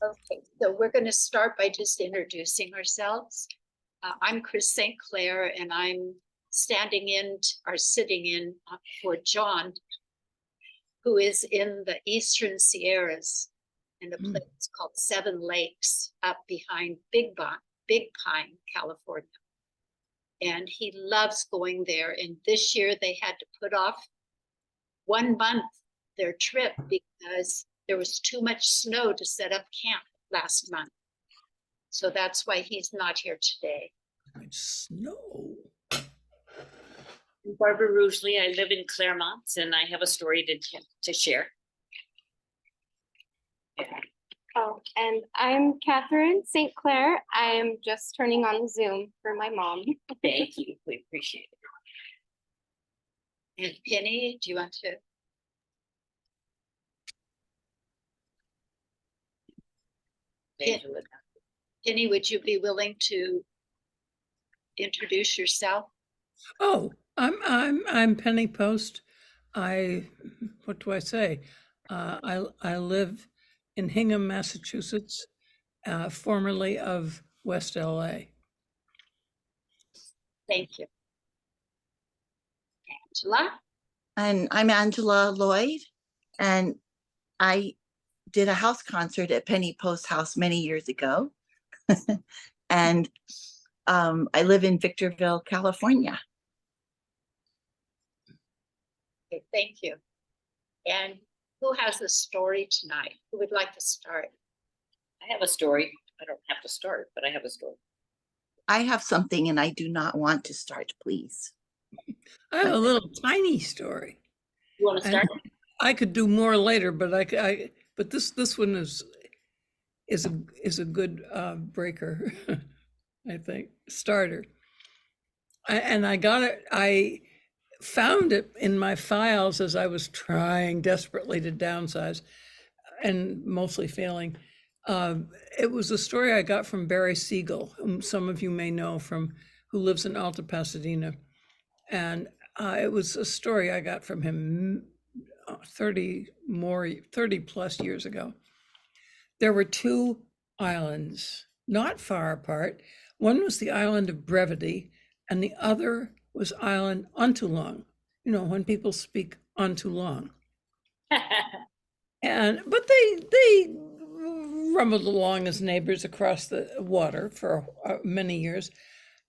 Okay, so we're going to start by just introducing ourselves. I'm Chris St. Clair, and I'm standing in or sitting in for John, who is in the Eastern Sierras in a place called Seven Lakes up behind Big Pine, California. And he loves going there. And this year they had to put off 1 month their trip because there was too much snow to set up camp last month. So that's why he's not here today. Snow. I'm Barbara Rugeley. I live in Claremont, and I have a story to share. Oh, and I'm Catherine St. Clair. I am just turning on the Zoom for my mom. Thank you. We appreciate it. And Penny, do you want to? Penny, would you be willing to introduce yourself? Oh, I'm Penny Post. What do I say? I live in Hingham, Massachusetts, formerly of West LA. Thank you. Angela? And I'm Angela Lloyd, and I did a house concert at Penny Post House many years ago. And I live in Victorville, California. Okay, thank you. And who has a story tonight? Who would like to start? I have a story. I don't have to start, but I have a story. I have something, and I do not want to start, please. I have a little tiny story. You want to start? I could do more later, but but this one is a good breaker, I think, starter. I found it in my files as I was trying desperately to downsize and mostly failing. It was a story I got from Barry Siegel, whom some of you may know who lives in Alta Pasadena. And it was a story I got from him 30 plus years ago. There were two islands not far apart. One was the island of Brevity, and the other was island Ontulong. You know, when people speak Ontulong. But they rumbled along as neighbors across the water for many years.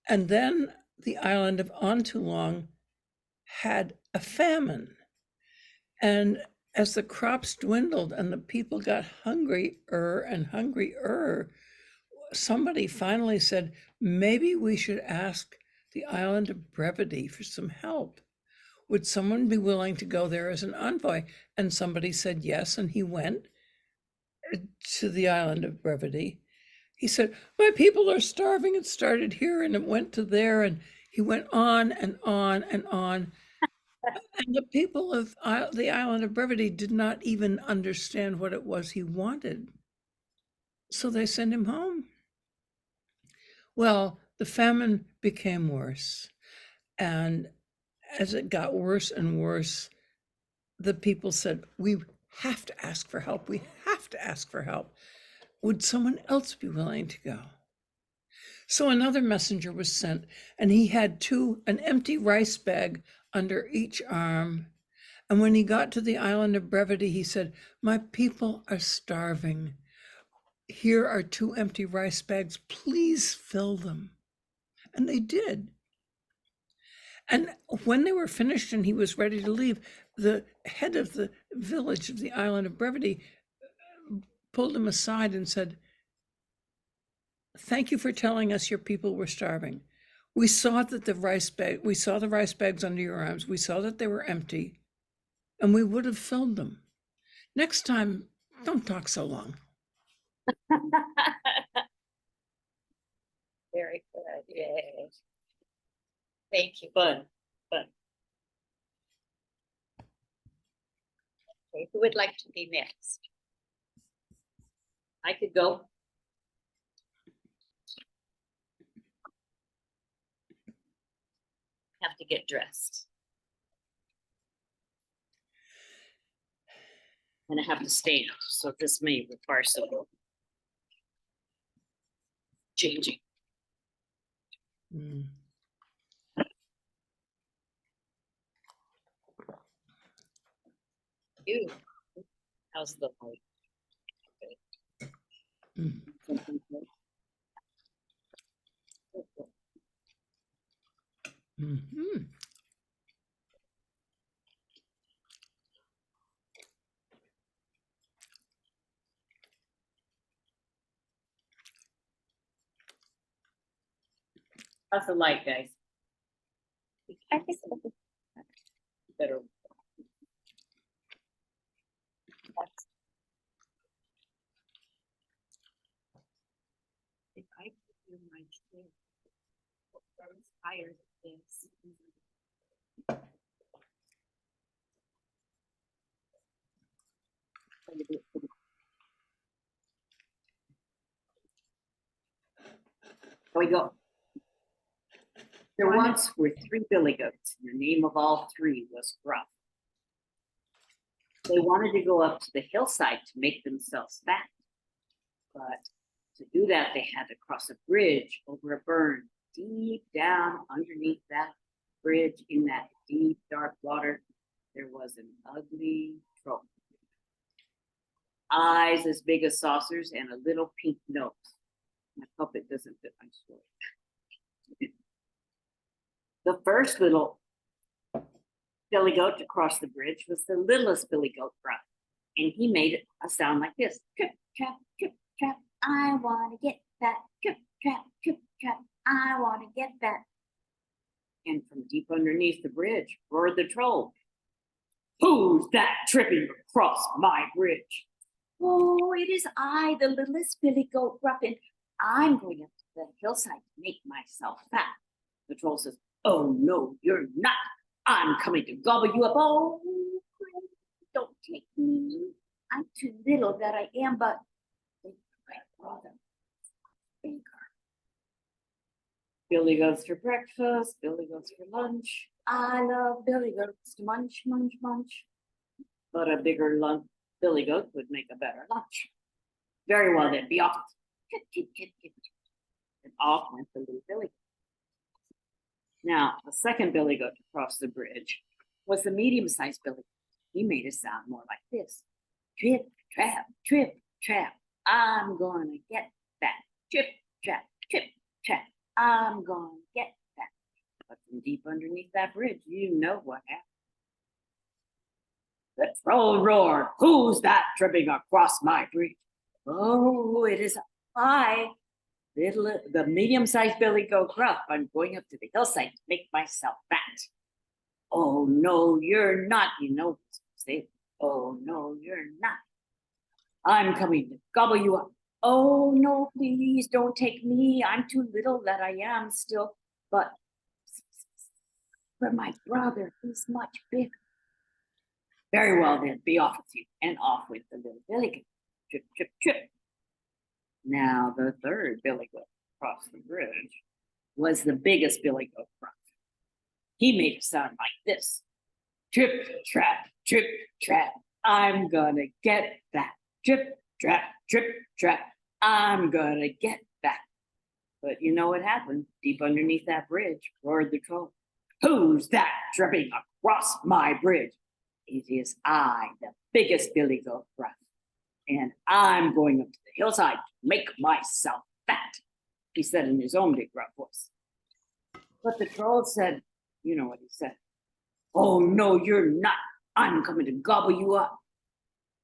And then the island of Ontulong had a famine. And as the crops dwindled and the people got hungrier and hungrier, somebody finally said, maybe we should ask the island of Brevity for some help. Would someone be willing to go there as an envoy? And somebody said yes, and he went to the island of Brevity. He said, my people are starving. It started here and it went to there, and he went on and on and on. And the people of the island of Brevity did not even understand what it was he wanted. So they sent him home. Well, the famine became worse. And as it got worse and worse, the people said, we have to ask for help. We have to ask for help. Would someone else be willing to go? So another messenger was sent, and he had an empty rice bag under each arm. And when he got to the island of Brevity, he said, my people are starving. Here are 2 empty rice bags. Please fill them. And they did. And when they were finished and he was ready to leave, the head of the village of the island of Brevity pulled him aside and said, thank you for telling us your people were starving. We saw that the rice bags under your arms. We saw that they were empty, and we would have filled them. Next time, don't talk so long. Very good. Yay. Thank you. Fun. Okay, who would like to be next? I could go. Have to get dressed. And I have to stand, so this may require some changing. Mm. Ew. How's the light? Mm. Mhm. How's the light, guys? I think so. Better. If I could do my chair, I was tired of this. Here we go. There once were 3 billy goats, and the name of all 3 was Gruff. They wanted to go up to the hillside to make themselves fat. But to do that, they had to cross a bridge over a burn deep down underneath that bridge in that deep, dark water. There was an ugly troll. Eyes as big as saucers and a little pink nose. My puppet doesn't fit my story. The first little billy goat to cross the bridge was the littlest billy goat Gruff, and he made a sound like this: trip, trap, I want to get that. Trip, trap, I want to get that. And from deep underneath the bridge roared the troll. Who's that tripping across my bridge? Oh, it is I, the littlest billy goat Gruff, and I'm going up to the hillside to make myself fat. The troll says, oh, no, you're not. I'm coming to gobble you up. Oh, don't take me. I'm too little that I am, but my brother, bigger. Billy goes for breakfast, Billy goes for lunch. I love billy goats to munch, munch, munch. But a bigger billy goat would make a better lunch. Very well then, be off. And off went the little billy goat. Now, the second billy goat to cross the bridge was the medium-sized billy goat. He made a sound more like this: trip, trap, I'm gonna get that. Trip, trap, I'm gonna get that. But from deep underneath that bridge, you know what happened. The troll roared, who's that tripping across my bridge? Oh, it is I, the medium-sized billy goat Gruff. I'm going up to the hillside to make myself fat. Oh, no, you're not. You know, say, oh, no, you're not. I'm coming to gobble you up. Oh, no, please don't take me. I'm too little that I am still. But for my brother, he's much bigger. Very well then, be off with you. And off went the little billy goat. Trip, trip, trip. Now the third billy goat across the bridge was the biggest billy goat Gruff. He made a sound like this: trip, trap, I'm gonna get that. Trip, trap, I'm gonna get that. But you know what happened? Deep underneath that bridge roared the troll. Who's that tripping across my bridge? It is I, the biggest billy goat Gruff. And I'm going up to the hillside to make myself fat, he said in his own big gruff voice. But the troll said, you know what he said: oh, no, you're not. I'm coming to gobble you up.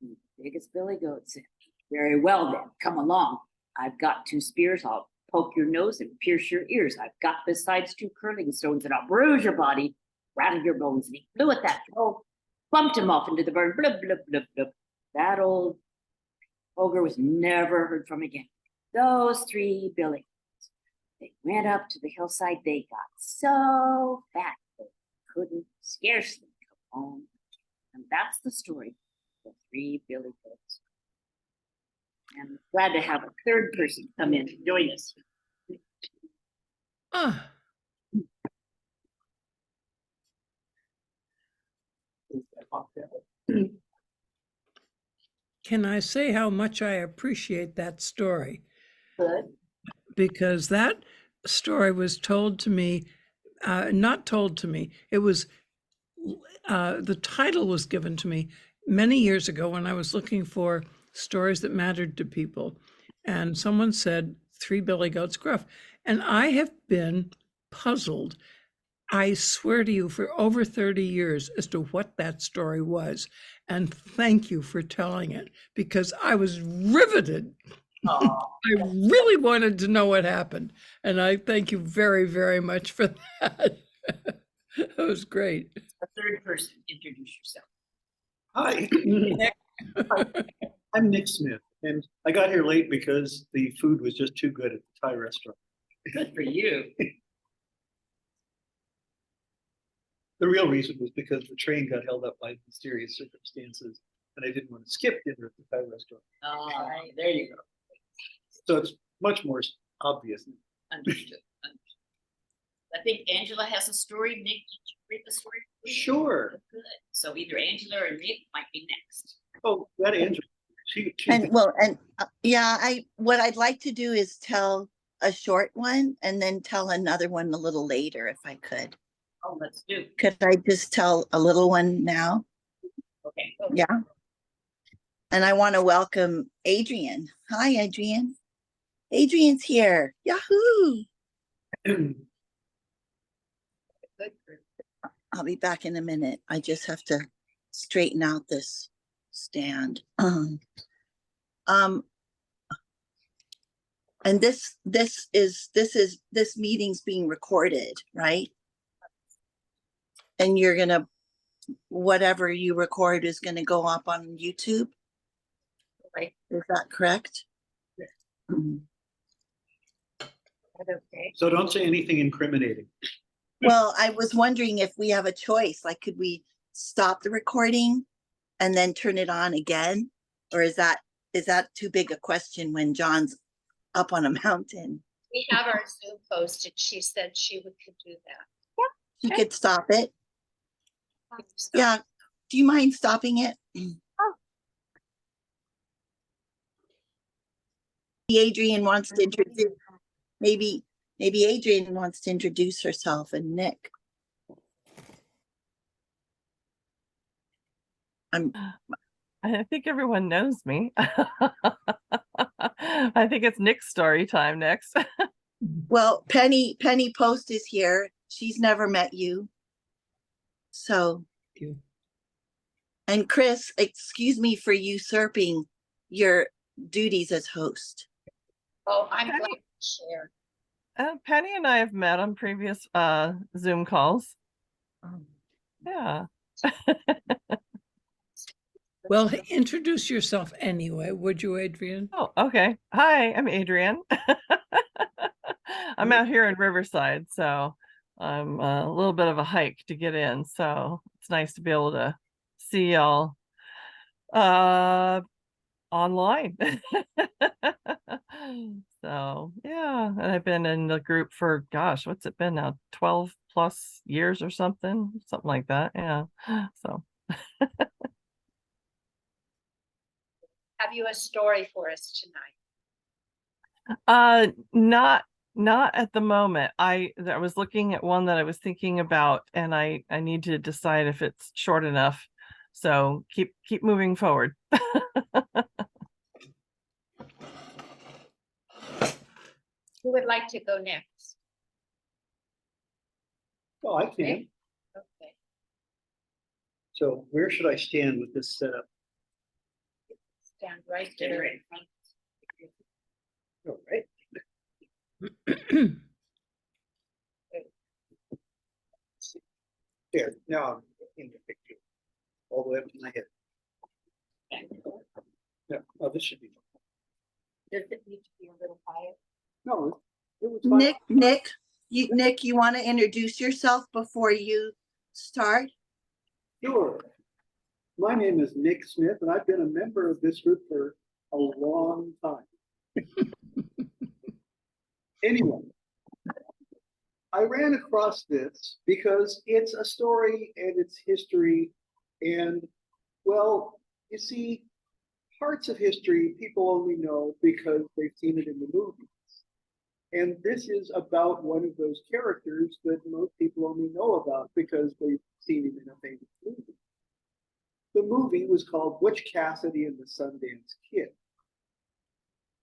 And the biggest billy goat said, very well then, come along. I've got 2 spears. I'll poke your nose and pierce your ears. I've got besides 2 curling stones, and I'll bruise your body, rattle your bones. And he flew at that troll, bumped him off into the burn. Blub, blub, blub, blub. That old ogre was never heard from again. Those 3 billy goats, they went up to the hillside. They got so fat they couldn't scarcely come home. And that's the story of the 3 billy goats. And I'm glad to have a third person come in and join us. Ah, can I say how much I appreciate that story? Good. because that story was told to me, not told to me. It was, the title was given to me many years ago when I was looking for stories that mattered to people. And someone said, Three Billy Goats Gruff. And I have been puzzled, I swear to you, for over 30 years as to what that story was. And thank you for telling it, because I was riveted. Oh, I really wanted to know what happened. And I thank you very, very much for that. That was great. a third person, introduce yourself. Hi, I'm Nick Smith, and I got here late because the food was just too good at the Thai restaurant. Good for you. The real reason was because the train got held up by mysterious circumstances, and I didn't want to skip dinner at the Thai restaurant. There you go. So it's much more obvious. Understood. I think Angela has a story. Nick, did you read the story? Sure. Good. So either Angela or Nick might be next. Oh, that Angela. She And well, and yeah, what I'd like to do is tell a short one and then tell another one a little later if I could. Oh, let's do. Could I just tell a little one now? Okay. Yeah. And I want to welcome Adrian. Hi, Adrian. Adrian's here. Yahoo! I'll be back in a minute. I just have to straighten out this stand. And this meeting's being recorded, right? And you're gonna, whatever you record is gonna go up on YouTube? Right. Is that correct? Mhm. Okay. So don't say anything incriminating. Well, I was wondering if we have a choice, like, could we stop the recording and then turn it on again? Or is that too big a question when John's up on a mountain? We have our Zoom posted. She said she could do that. You could stop it. So Yeah. Do you mind stopping it? Adrian wants to introduce, maybe Adrian wants to introduce herself and Nick. I think everyone knows me. I think it's Nick's story time next. Well, Penny Post is here. She's never met you. So, You. and Chris, excuse me for usurping your duties as host. Oh, I'm glad to share. Penny and I have met on previous Zoom calls. Yeah. Well, introduce yourself anyway, would you, Adrian? Oh, okay. Hi, I'm Adrian. I'm out here in Riverside, so I'm a little bit of a hike to get in. So it's nice to be able to see y'all online. So yeah, and I've been in the group for, gosh, what's it been now? 12 plus years or something like that. Yeah. So Have you a story for us tonight? not at the moment. I was looking at one that I was thinking about, and I need to decide if it's short enough. So keep moving forward. Who would like to go next? Oh, I can. Okay. So where should I stand with this setup? Stand right Get there. her in front. All right. There, now I'm in the picture. All the way up to my head. Yeah, oh, this should be. Does it need to be a little higher? No, it was fine. Nick, you want to introduce yourself before you start? Sure. My name is Nick Smith, and I've been a member of this group for a long time. Anyway, I ran across this because it's a story and it's history. And, well, you see, parts of history people only know because they've seen it in the movies. And this is about one of those characters that most people only know about because they've seen him in a famous movie. The movie was called Butch Cassidy and the Sundance Kid.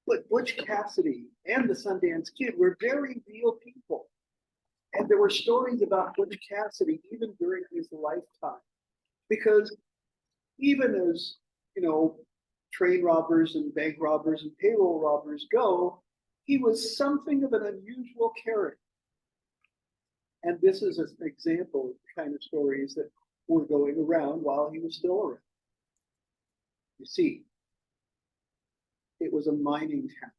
But Butch Cassidy and the Sundance Kid were very real people. And there were stories about Butch Cassidy even during his lifetime. Because even as, train robbers and bank robbers and payroll robbers go, he was something of an unusual character. And this is an example of the kind of stories that were going around while he was still around. You see, it was a mining town.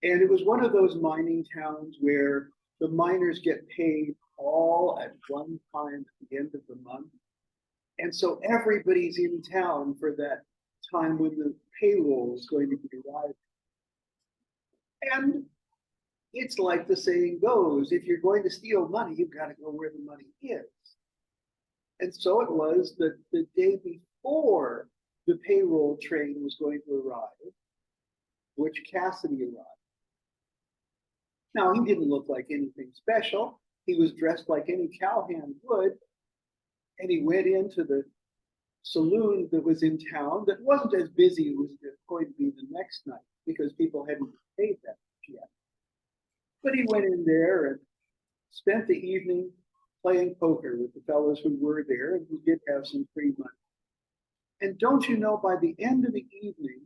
And it was one of those mining towns where the miners get paid all at one time at the end of the month. And so everybody's in town for that time when the payroll is going to be arriving. And it's like the saying goes, if you're going to steal money, you've got to go where the money is. And so it was that the day before the payroll train was going to arrive, Butch Cassidy arrived. Now, he didn't look like anything special. He was dressed like any cowhand would. And he went into the saloon that was in town that wasn't as busy as it was going to be the next night because people hadn't paid that much yet. But he went in there and spent the evening playing poker with the fellows who were there, and he did have some free money. And don't you know, by the end of the evening,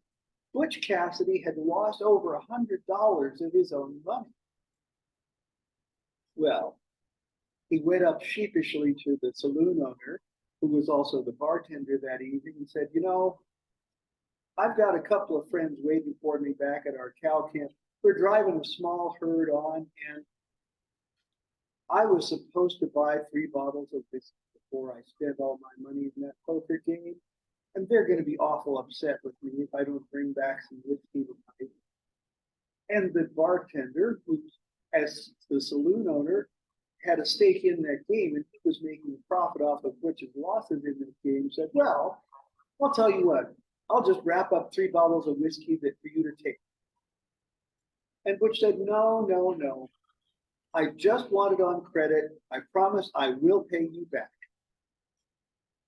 Butch Cassidy had lost over $100 of his own money. Well, he went up sheepishly to the saloon owner, who was also the bartender that evening, and said, I've got a couple of friends waiting for me back at our cow camp. We're driving a small herd on, and I was supposed to buy 3 bottles of whiskey before I spent all my money in that poker game. And they're going to be awful upset with me if I don't bring back some whiskey tonight. And the bartender, who, as the saloon owner, had a stake in that game, and he was making a profit off of Butch's losses in this game, said, well, I'll tell you what, I'll just wrap up 3 bottles of whiskey that for you to take. And Butch said, no. I just want it on credit. I promise I will pay you back.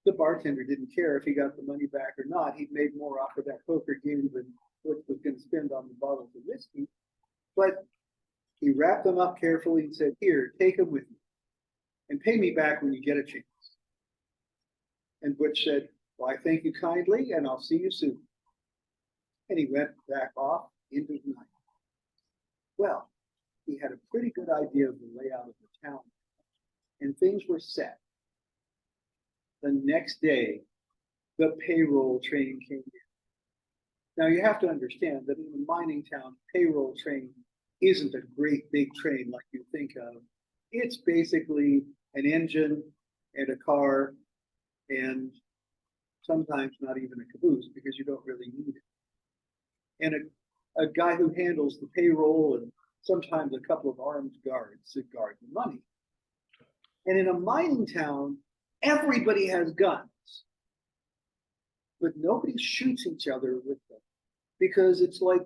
The bartender didn't care if he got the money back or not. He'd made more off of that poker game than Butch was going to spend on the bottles of whiskey. But he wrapped them up carefully and said, here, take them with you and pay me back when you get a chance. And Butch said, well, I thank you kindly, and I'll see you soon. And he went back off into the night. Well, he had a pretty good idea of the layout of the town, and things were set. The next day, the payroll train came in. Now, you have to understand that in a mining town, payroll train isn't a great big train like you think of. It's basically an engine and a car and sometimes not even a caboose because you don't really need it. And a guy who handles the payroll and sometimes a couple of armed guards that guard the money. And in a mining town, everybody has guns, but nobody shoots each other with them because it's like,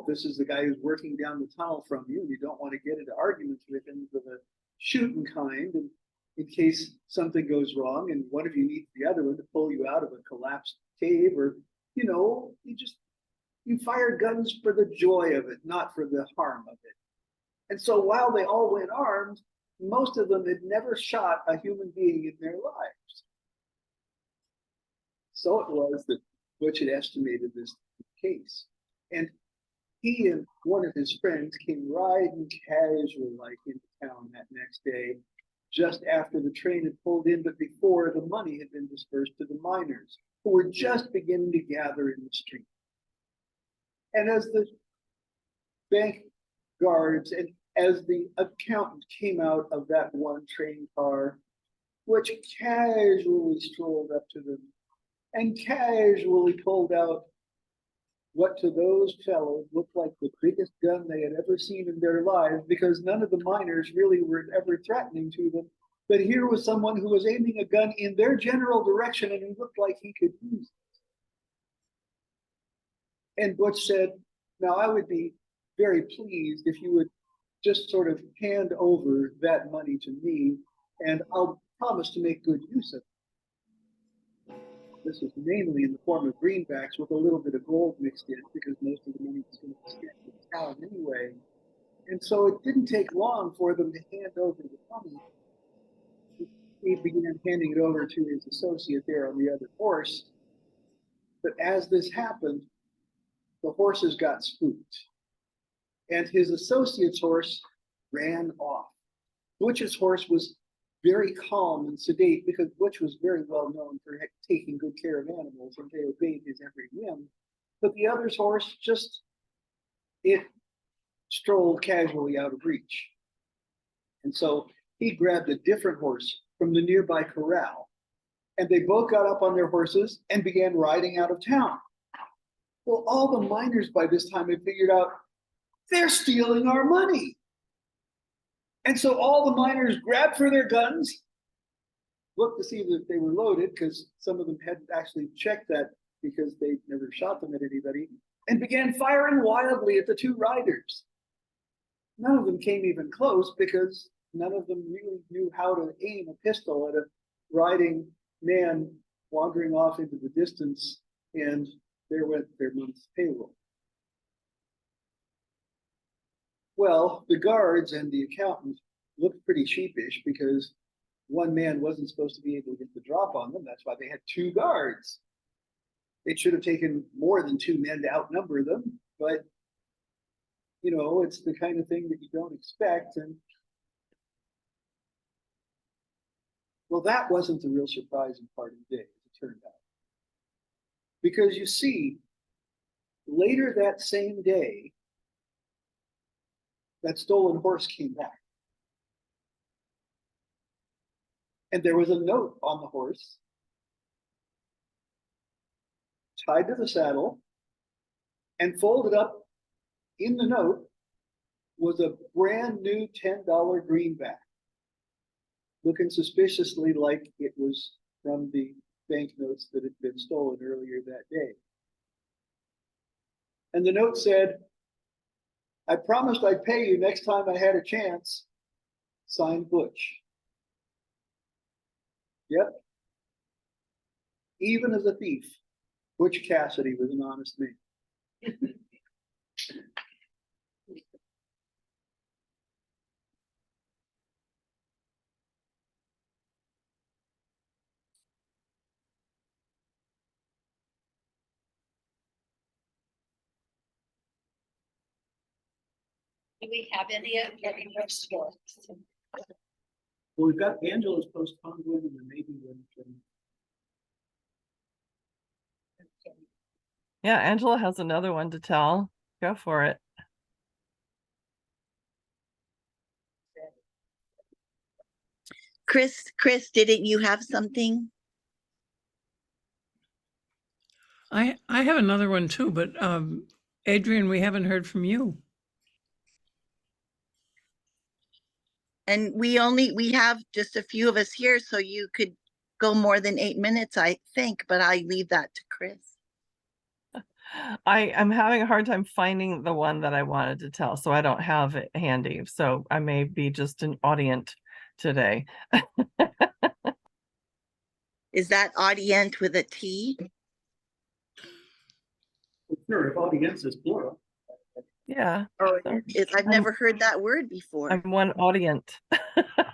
this is the guy who's working down the tunnel from you. You don't want to get into arguments with him for the shooting kind, and in case something goes wrong and one of you needs the other one to pull you out of a collapsed cave, or you fire guns for the joy of it, not for the harm of it. And so while they all went armed, most of them had never shot a human being in their lives. So it was that Butch had estimated this case. And he and one of his friends came riding casually like into town that next day, just after the train had pulled in, but before the money had been dispersed to the miners, who were just beginning to gather in the street. And as the bank guards and as the accountant came out of that one train car, Butch casually strolled up to them and casually pulled out what to those fellows looked like the biggest gun they had ever seen in their lives, because none of the miners really were ever threatening to them. But here was someone who was aiming a gun in their general direction, and he looked like he could use it. And Butch said, now I would be very pleased if you would just sort of hand over that money to me, and I'll promise to make good use of it. This is mainly in the form of greenbacks with a little bit of gold mixed in, because most of the money was going to be spent in town anyway. And so it didn't take long for them to hand over the money. He began handing it over to his associate there on the other horse. But as this happened, the horses got spooked, and his associate's horse ran off. Butch's horse was very calm and sedate, because Butch was very well known for taking good care of animals, and they obeyed his every whim. But the other's horse it strolled casually out of reach. And so he grabbed a different horse from the nearby corral, and they both got up on their horses and began riding out of town. Well, all the miners by this time had figured out they're stealing our money. And so all the miners grabbed for their guns, looked to see if they were loaded, because some of them hadn't actually checked that because they never shot them at anybody, and began firing wildly at the two riders. None of them came even close, because none of them really knew how to aim a pistol at a riding man wandering off into the distance, and there went their month's payroll. Well, the guards and the accountant looked pretty sheepish, because one man wasn't supposed to be able to get the drop on them. That's why they had two guards. It should have taken more than two men to outnumber them, but you know, it's the kind of thing that you don't expect. And well, that wasn't the real surprising part of the day, as it turned out. Because you see, later that same day, that stolen horse came back. And there was a note on the horse, tied to the saddle, and folded up in the note was a brand new $10 greenback, looking suspiciously like it was from the banknotes that had been stolen earlier that day. And the note said, "I promised I'd pay you next time I had a chance. Signed, Butch." Yep. Even as a thief, Butch Cassidy was an honest man. Do we have any more stories? Well, we've got Angela's postponed one, and there may be one from. Yeah, Angela has another one to tell. Go for it. Chris, didn't you have something? I have another one too, but Adrian, we haven't heard from you. And we have just a few of us here, so you could go more than 8 minutes, I think, but I leave that to Chris. I'm having a hard time finding the one that I wanted to tell, so I don't have it handy. So I may be just an audience today. Is that audience with a T? Sure, if audience is plural. Yeah, Oh, so I've never heard that word before. I'm one audience.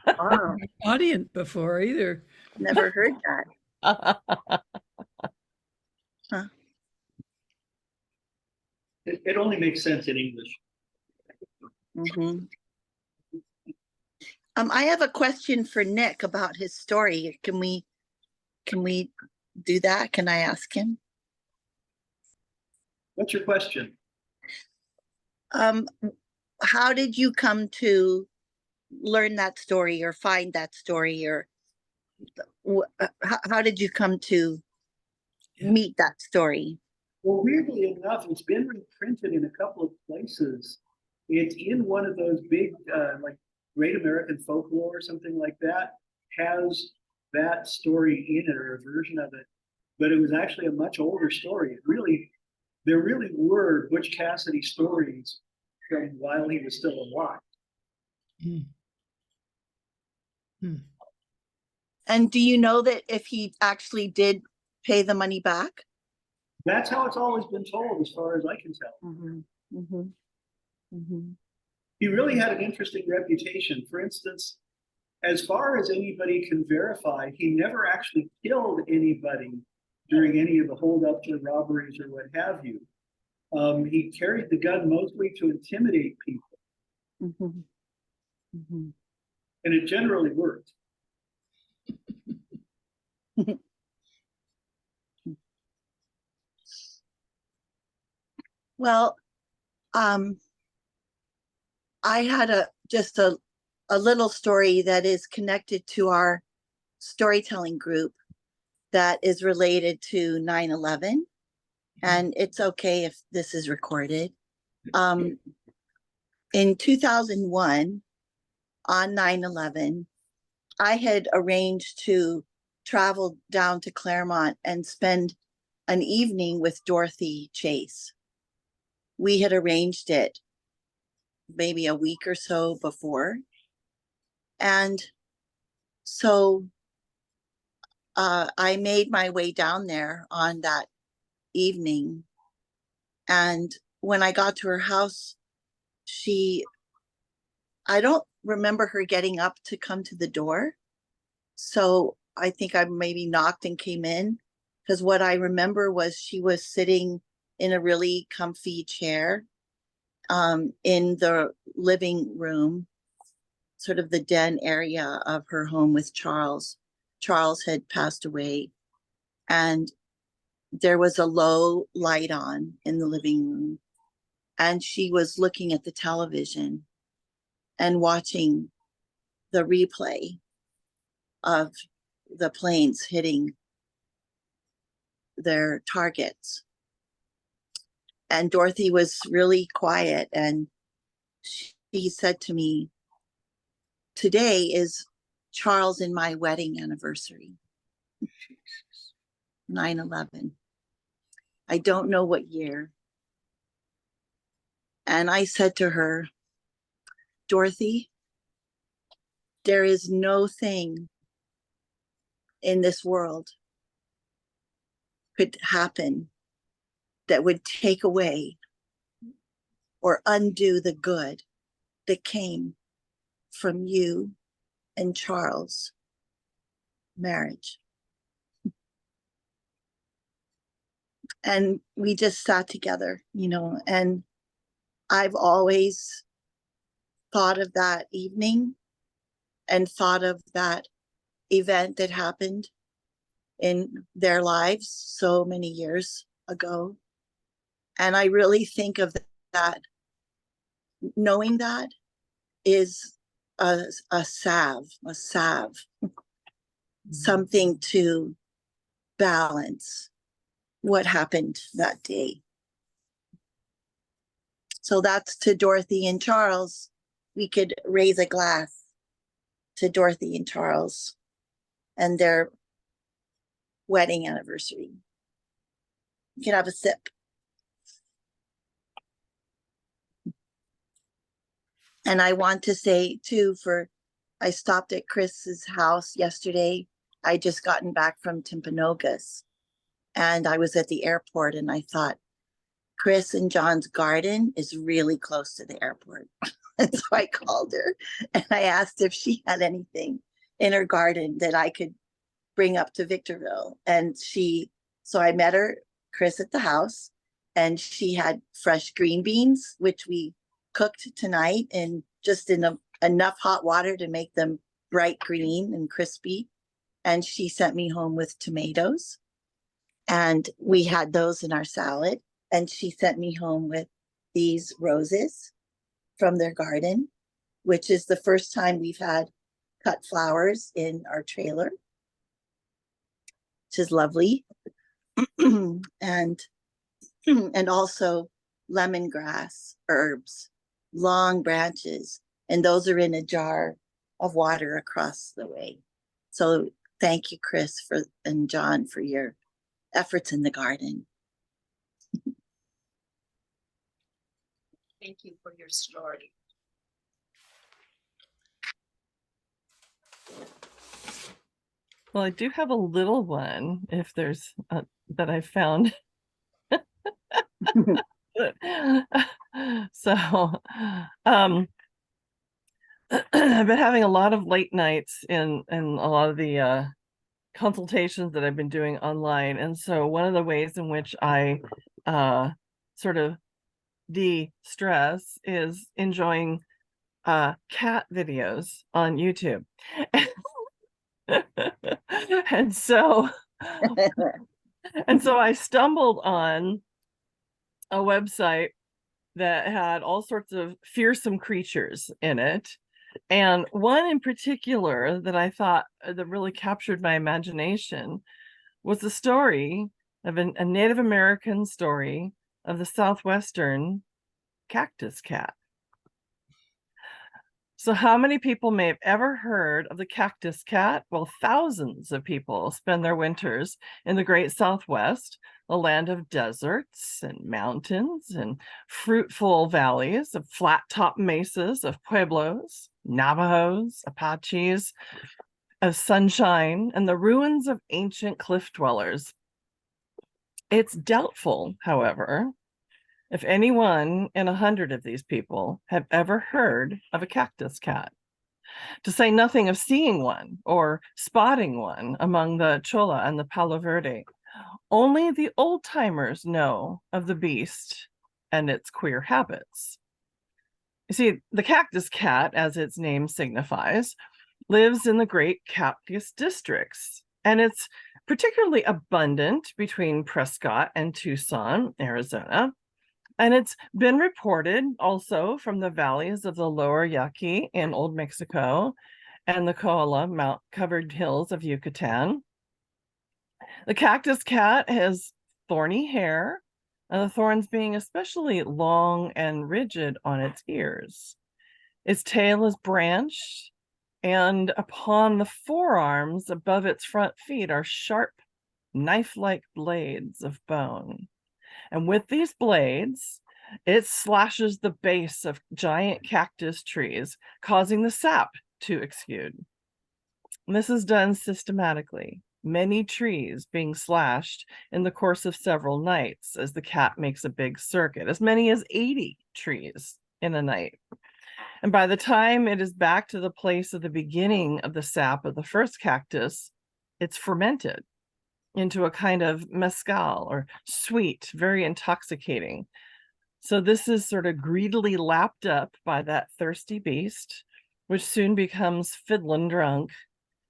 Oh, Audience before either. never heard that. It only makes sense in English. Mhm. I have a question for Nick about his story. Can we do that? Can I ask him? What's your question? How did you come to learn that story or find that story, or how did you come to meet that story? Well, weirdly enough, it's been reprinted in a couple of places. It's in one of those big, like Great American Folklore or something like that, has that story in it, or a version of it. But it was actually a much older story. There really were Butch Cassidy stories from while he was still alive. And do you know that if he actually did pay the money back? That's how it's always been told, as far as I can tell. He really had an interesting reputation. For instance, as far as anybody can verify, he never actually killed anybody during any of the holdups or robberies or what have you. He carried the gun mostly to intimidate people, and it generally worked. Well, I had just a little story that is connected to our storytelling group that is related to 9/11, and it's okay if this is recorded. In 2001, on 9/11, I had arranged to travel down to Claremont and spend an evening with Dorothy Chase. We had arranged it maybe a week or so before. And so I made my way down there on that evening. And when I got to her house, I don't remember her getting up to come to the door. So I think I maybe knocked and came in, because what I remember was she was sitting in a really comfy chair in the living room, sort of the den area of her home with Charles. Charles had passed away, and there was a low light on in the living room, and she was looking at the television and watching the replay of the planes hitting their targets. And Dorothy was really quiet, and she said to me, "Today is Charles and my wedding anniversary, 9/11. I don't know what year." And I said to her, "Dorothy, there is no thing in this world could happen that would take away or undo the good that came from you and Charles' marriage." And we just sat together, and I've always thought of that evening and thought of that event that happened in their lives so many years ago. And I really think of that, knowing that is a salve, something to balance what happened that day. So that's to Dorothy and Charles. We could raise a glass to Dorothy and Charles and their wedding anniversary. You can have a sip. And I want to say too, I stopped at Chris's house yesterday. I just gotten back from Timpanogos, and I was at the airport, and I thought, Chris and John's garden is really close to the airport. And so I called her and I asked if she had anything in her garden that I could bring up to Victorville. And so I met Chris at the house, and she had fresh green beans, which we cooked tonight in just enough hot water to make them bright green and crispy. And she sent me home with tomatoes, and we had those in our salad. And she sent me home with these roses from their garden, which is the first time we've had cut flowers in our trailer, which is lovely. and also lemongrass herbs, long branches, and those are in a jar of water across the way. So thank you, Chris and John, for your efforts in the garden. thank you for your story. Well, I do have a little one, if there's that I found. So, I've been having a lot of late nights in a lot of the consultations that I've been doing online. And so one of the ways in which I sort of de-stress is enjoying cat videos on YouTube. And so I stumbled on a website that had all sorts of fearsome creatures in it. And one in particular that I thought that really captured my imagination was the story of a Native American story of the southwestern cactus cat. So how many people may have ever heard of the cactus cat? Well, thousands of people spend their winters in the great Southwest, a land of deserts and mountains and fruitful valleys, of flat-top mesas, of pueblos, Navajos, Apaches, of sunshine, and the ruins of ancient cliff dwellers. It's doubtful, however, if anyone in 100 of these people have ever heard of a cactus cat, to say nothing of seeing one or spotting one among the cholla and the palo verde. Only the old timers know of the beast and its queer habits. You see, the cactus cat, as its name signifies, lives in the great cactus districts, and it's particularly abundant between Prescott and Tucson, Arizona. And it's been reported also from the valleys of the lower Yaqui in Old Mexico and the Koala mount-covered hills of Yucatan. The cactus cat has thorny hair, and the thorns being especially long and rigid on its ears. Its tail is branched, and upon the forearms above its front feet are sharp, knife-like blades of bone. And with these blades, it slashes the base of giant cactus trees, causing the sap to exude. And this is done systematically, many trees being slashed in the course of several nights as the cat makes a big circuit, as many as 80 trees in a night. And by the time it is back to the place of the beginning of the sap of the first cactus, it's fermented into a kind of mezcal, or sweet, very intoxicating. So this is sort of greedily lapped up by that thirsty beast, which soon becomes fiddlin' drunk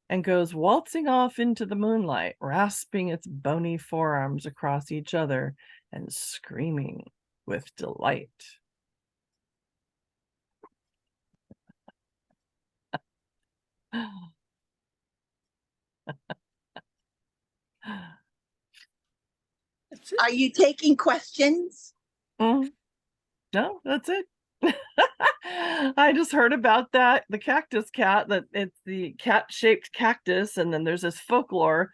and goes waltzing off into the moonlight, rasping its bony forearms across each other and screaming with delight. That's it. Are you taking questions? No, that's it. I just heard about that, the cactus cat, that it's the cat-shaped cactus, and then there's this folklore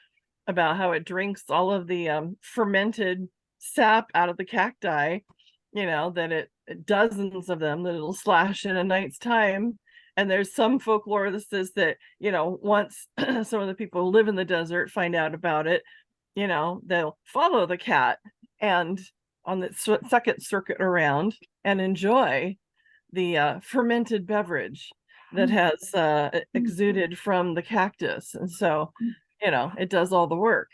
about how it drinks all of the fermented sap out of the cacti, that dozens of them that it'll slash in a night's time. And there's some folklore that says that, once some of the people who live in the desert find out about it, they'll follow the cat and on the second circuit around and enjoy the fermented beverage that has exuded from the cactus. And so, it does all the work.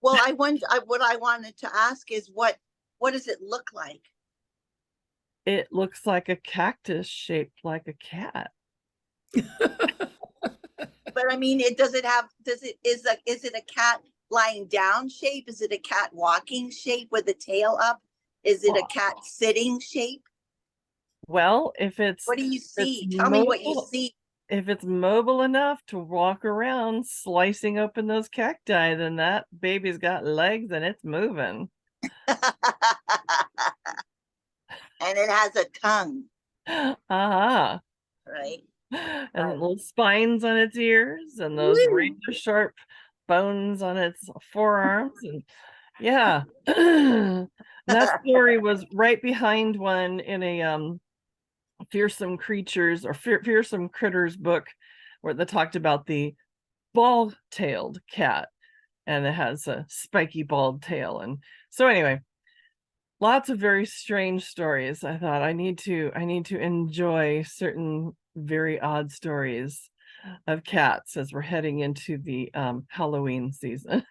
Well, what I wanted to ask is what does it look like? It looks like a cactus shaped like a cat. But I mean, is it a cat lying down shape? Is it a cat walking shape with the tail up? Is it a cat sitting shape? Well, if it's What do you see? Tell me what you see. If it's mobile enough to walk around slicing open those cacti, then that baby's got legs and it's moving. And it has a tongue, Uh-huh. right? And little spines on its ears and those Woo. razor sharp bones on its forearms. And Yeah. That story was right behind one in a fearsome creatures or fearsome critters book where they talked about the ball-tailed cat, and it has a spiky bald tail. And so anyway, lots of very strange stories. I thought I need to enjoy certain very odd stories of cats as we're heading into the Halloween season.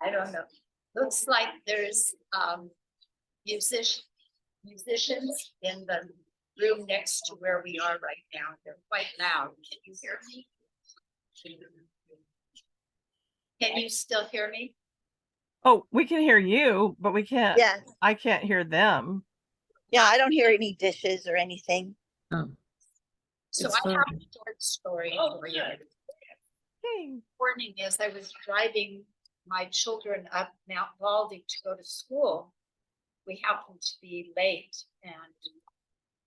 I don't know. Looks like there's musicians in the room next to where we are right now. They're quite loud. Can you hear me? Can you still hear me? Oh, we can hear you, but we can't. Yes. I can't hear them. Yeah, I don't hear any dishes or anything. Oh, So It's I have fine. a short story for you. Hey. Morning, as I was driving my children up Mount Baldy to go to school, we happened to be late, and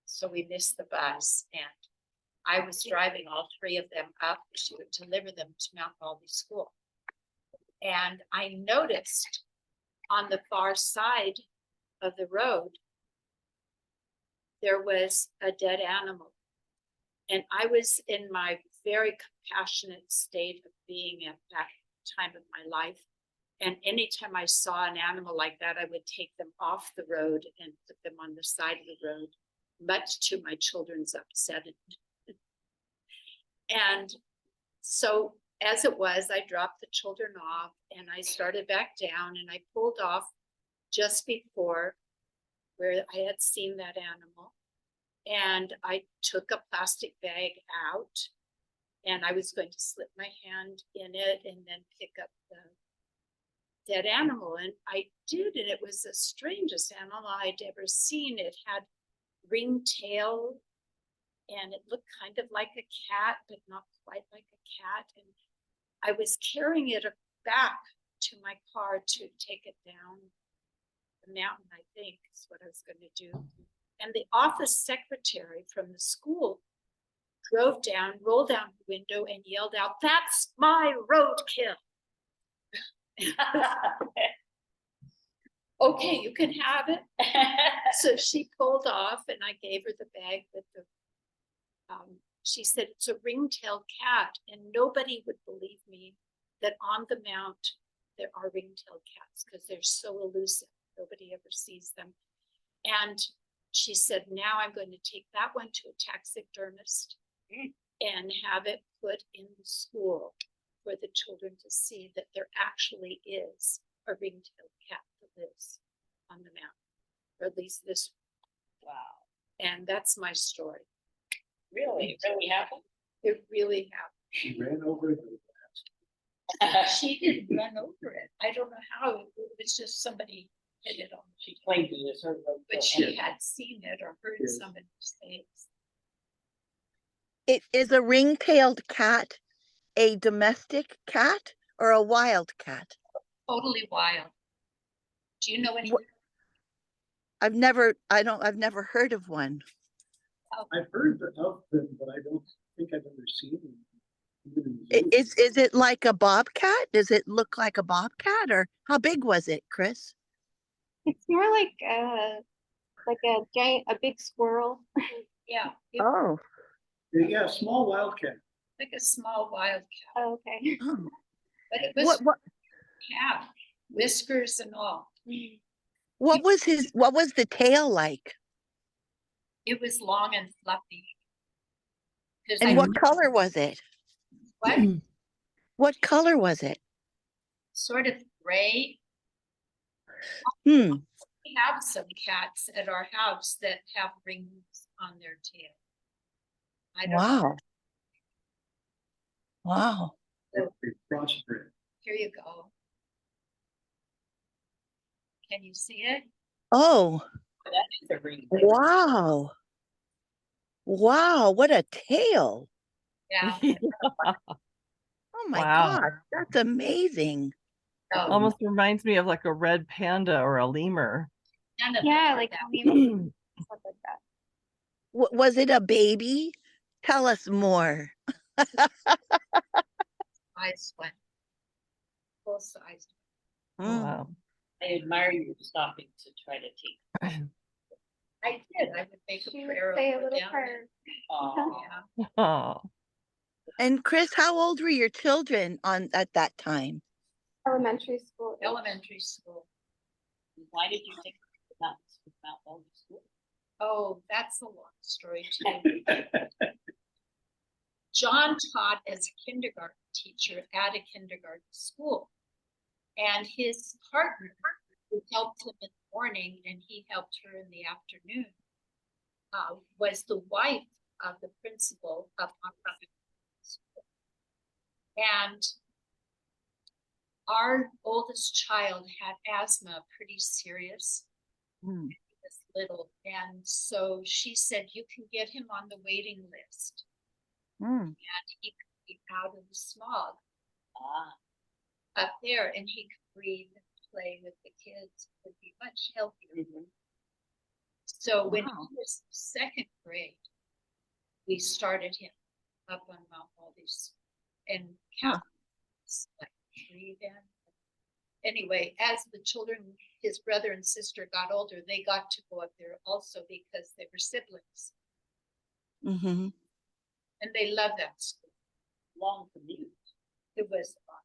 so we missed the bus. And I was driving all three of them up to deliver them to Mount Baldy School. And I noticed on the far side of the road, there was a dead animal. And I was in my very compassionate state of being at that time of my life. And anytime I saw an animal like that, I would take them off the road and put them on the side of the road, much to my children's upset. And so as it was, I dropped the children off and I started back down, and I pulled off just before where I had seen that animal. And I took a plastic bag out, and I was going to slip my hand in it and then pick up the dead animal. And I did, and it was the strangest animal I'd ever seen. It had ringtail, and it looked kind of like a cat, but not quite like a cat. And I was carrying it back to my car to take it down the mountain, I think is what I was going to do. And the office secretary from the school drove down, rolled down the window, and yelled out, "That's my roadkill." Okay, you can have it. So she pulled off, and I gave her the bag with the, she said, "It's a ringtail cat." And nobody would believe me that on the mount there are ringtail cats because they're so elusive. Nobody ever sees them. And she said, "Now I'm going to take that one to a taxidermist and have it put in the school for the children to see that there actually is a ring-tailed cat that lives on the mountain, or at least this." Wow. And that's my story. Really? It really happened? It really happened. She ran over it. She didn't run over it. I don't know how. It was just somebody hit it on. She Claimed it as her. But she had seen it or heard Yes. somebody say it. It is a ring-tailed cat a domestic cat or a wild cat? Totally wild. Do you know any? I've never heard of one. I've heard of them, but I don't think I've ever seen them. Even in the zoo. Is it like a bobcat? Does it look like a bobcat, or how big was it, Chris? It's more like a big squirrel. Yeah, Oh, Yeah, small wildcat. like a small wild cat, Oh, okay. oh. but it was What cat, whiskers and all. what was the tail like? It was long and fluffy. 'Cause And I- what color was it? What? What color was it? Sort of gray. Hmm. We have some cats at our house that have rings on their tail. I don't know. Wow. Wow. They're crossbred. Here you go. Can you see it? Oh, That is a ring. wow. Wow, what a tail. Yeah. Oh my Wow. God, that's amazing. So, Almost reminds me of like a red panda or a lemur. none of Yeah, them are like that. lemur, stuff like that. Was it a baby? Tell us more. Eyes went. Full size. Mm. Wow. I admire you stopping to try to take. I did. I would make a She would prayer. say a over little them. prayer. Yeah. Oh, And Chris, how old were your children at that time? Elementary school. age. Elementary school. Why did you take Mount Baldy School? Oh, that's a long story too. John taught as a kindergarten teacher at a kindergarten school. And his partner, who helped him in the morning and he helped her in the afternoon, was the wife of the principal of Montgomery School. And our oldest child had asthma, pretty serious. Mm. He was little. And so she said, you can get him on the waiting list. Mm. And he could be out of the smog Ah. up there, and he could breathe and play with the kids. It would be much healthier. So when Wow. he was second grade, we started him up on Mount Baldy's and counts like 3 then. Anyway, as the children, his brother and sister got older, they got to go up there also because they were siblings, Mm-hmm. and they loved that school. Long commute. It was fun,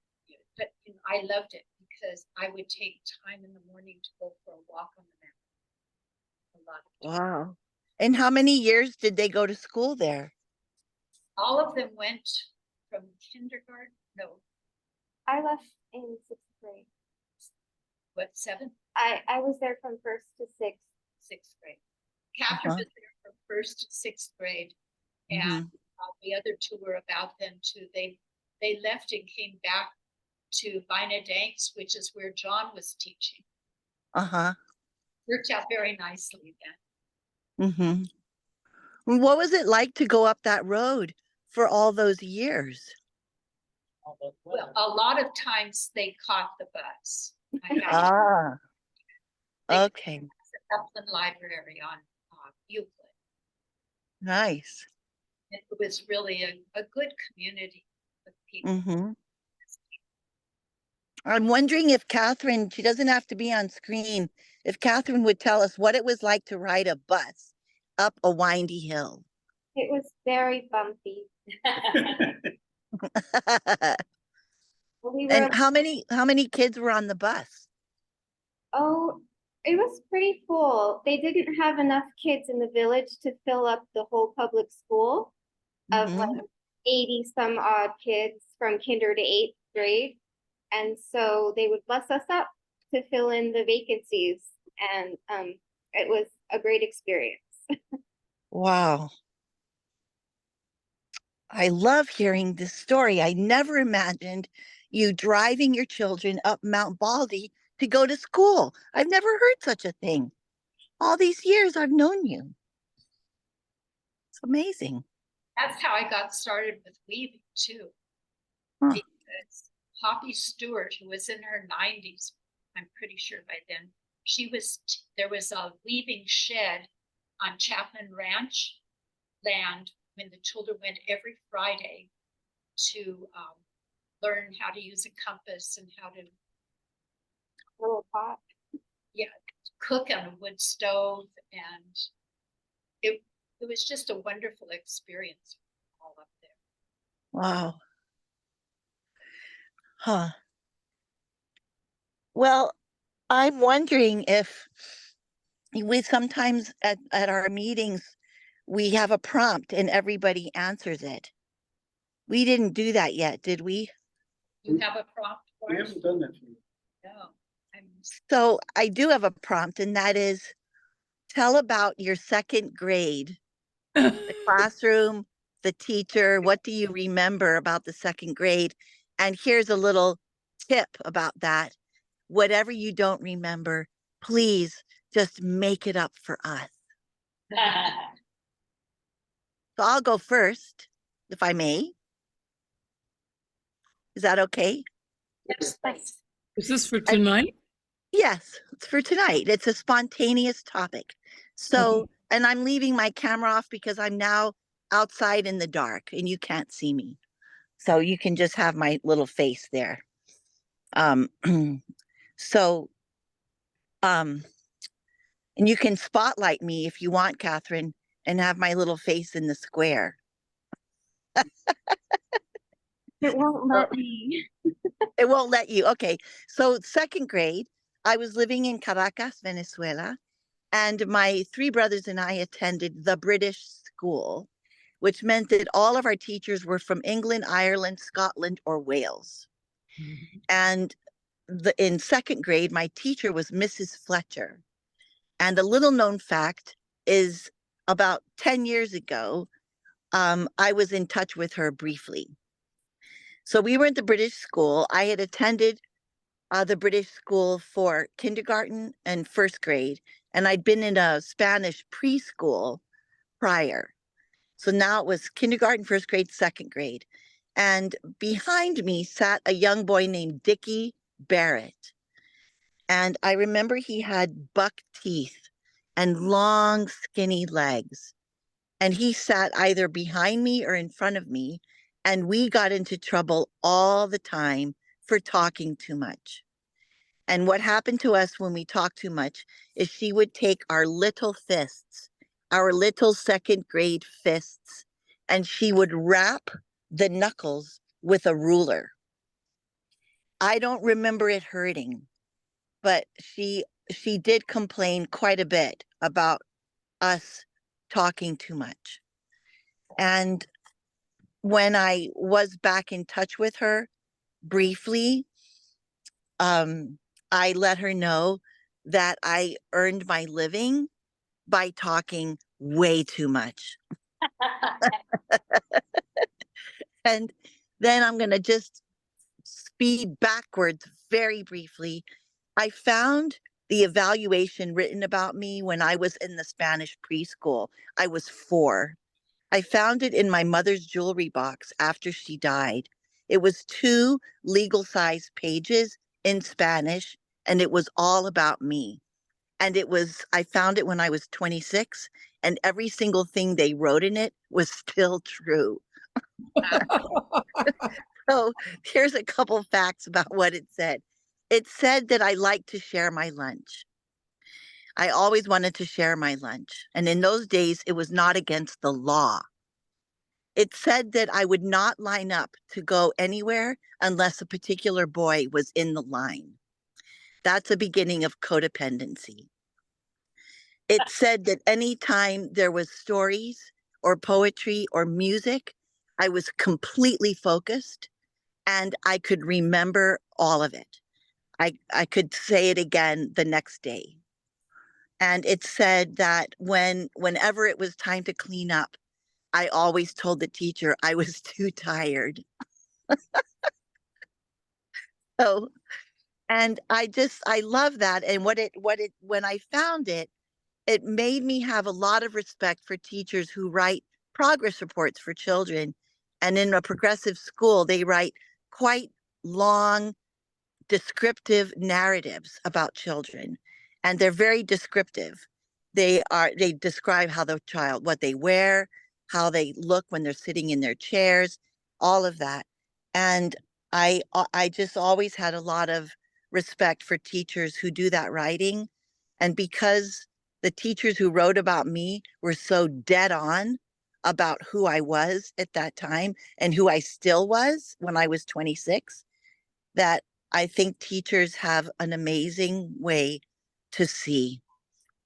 but you know, I loved it because I would take time in the morning to go for a walk on the mountain. A lot of time. Wow. And how many years did they go to school there? All of them went from kindergarten, no, I left in sixth grade. what, 7th, I was there from first to sixth. 6th grade. Catherine Uh-huh. was there from 1st to 6th grade, Mhm. and the other two were about them too. They left and came back to Vina Danks, which is where John was teaching. Uh-huh. Worked out very nicely then. Mm-hmm. What was it like to go up that road for all those years? Well, a lot of times they caught the bus. I had Ah, They- okay, the Upland Library on Euclid. nice. It was really a good community of people. Mm-hmm. I'm wondering if Catherine, she doesn't have to be on screen, if Catherine would tell us what it was like to ride a bus up a windy hill. It was very bumpy. We were, And how many kids were on the bus? oh, it was pretty full. They didn't have enough kids in the village to fill up the whole public school of Mhm. like 80 some odd kids from kinder to 8th grade. And so they would bus us up to fill in the vacancies. And it was a great experience. Wow. I love hearing this story. I never imagined you driving your children up Mount Baldy to go to school. I've never heard such a thing. All these years I've known you. It's amazing. That's how I got started with weaving too. Huh. Because Poppy Stewart, who was in her 90s, I'm pretty sure by then, there was a weaving shed on Chapman Ranch land when the children went every Friday to learn how to use a compass and how to Little pot. cook on a wood stove, and it was just a wonderful experience all up there. Wow. Huh. Well, I'm wondering if we sometimes at our meetings, we have a prompt and everybody answers it. We didn't do that yet, did we? You have a prompt for We us? haven't done that yet. No. So I do have a prompt, and that is tell about your second grade, the classroom, the teacher. What do you remember about the second grade? And here's a little tip about that. Whatever you don't remember, please just make it up for us. So I'll go first, if I may. Is that okay? Yes, thanks. Is this for tonight? Yes, it's for tonight. It's a spontaneous topic. So and I'm leaving my camera off because I'm now outside in the dark and you can't see me. So you can just have my little face there. Um, so, and you can spotlight me if you want, Catherine, and have my little face in the square. It won't let me. It won't let you. Okay. So, second grade, I was living in Caracas, Venezuela, and my three brothers and I attended the British school, which meant that all of our teachers were from England, Ireland, Scotland, or Wales. And in second grade, my teacher was Mrs. Fletcher. And a little known fact is about 10 years ago, I was in touch with her briefly. So we were at the British school. I had attended the British school for kindergarten and first grade, and I'd been in a Spanish preschool prior. So now it was kindergarten, first grade, second grade. And behind me sat a young boy named Dickie Barrett. And I remember he had buck teeth and long, skinny legs. And he sat either behind me or in front of me. And we got into trouble all the time for talking too much. And what happened to us when we talked too much is she would take our little fists, our little second grade fists, and she would wrap the knuckles with a ruler. I don't remember it hurting, but she did complain quite a bit about us talking too much. And when I was back in touch with her briefly, I let her know that I earned my living by talking way too much. And then I'm going to just speed backwards very briefly. I found the evaluation written about me when I was in the Spanish preschool. I was 4. I found it in my mother's jewelry box after she died. It was 2 legal size pages in Spanish, and it was all about me. And I found it when I was 26, and every single thing they wrote in it was still true. So here's a couple facts about what it said. It said that I like to share my lunch. I always wanted to share my lunch. And in those days, it was not against the law. It said that I would not line up to go anywhere unless a particular boy was in the line. That's a beginning of codependency. It said that anytime there was stories or poetry or music, I was completely focused and I could remember all of it. I could say it again the next day. And it said that whenever it was time to clean up, I always told the teacher I was too tired. So, and I love that. And when I found it, it made me have a lot of respect for teachers who write progress reports for children. And in a progressive school, they write quite long, descriptive narratives about children. And they're very descriptive. They describe how the child, what they wear, how they look when they're sitting in their chairs, all of that. And I just always had a lot of respect for teachers who do that writing. And because the teachers who wrote about me were so dead on about who I was at that time and who I still was when I was 26, that I think teachers have an amazing way to see,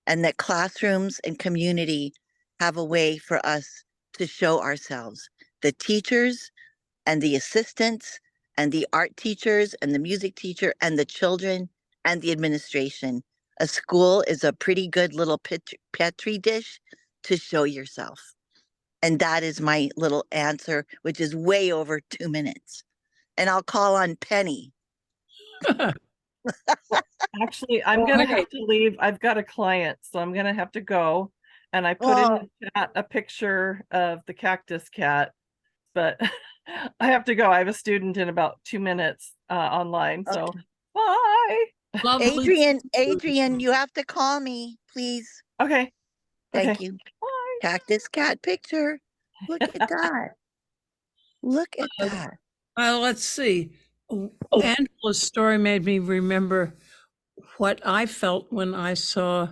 and that classrooms and community have a way for us to show ourselves. The teachers and the assistants and the art teachers and the music teacher and the children and the administration. A school is a pretty good little petri dish to show yourself. And that is my little answer, which is way over 2 minutes. And I'll call on Penny. Actually, I'm Well, gonna okay. have to leave. I've got a client, so I'm gonna have to go. And I put in the chat a picture of the cactus cat, but I have to go. I have a student in about 2 minutes online. So bye. Lovely. Adrian, you have to call me, please. Okay. Thank Okay. you. Bye. Cactus cat picture. Look at that. Look at that. Let's see. Angela's story made me remember what I felt when I saw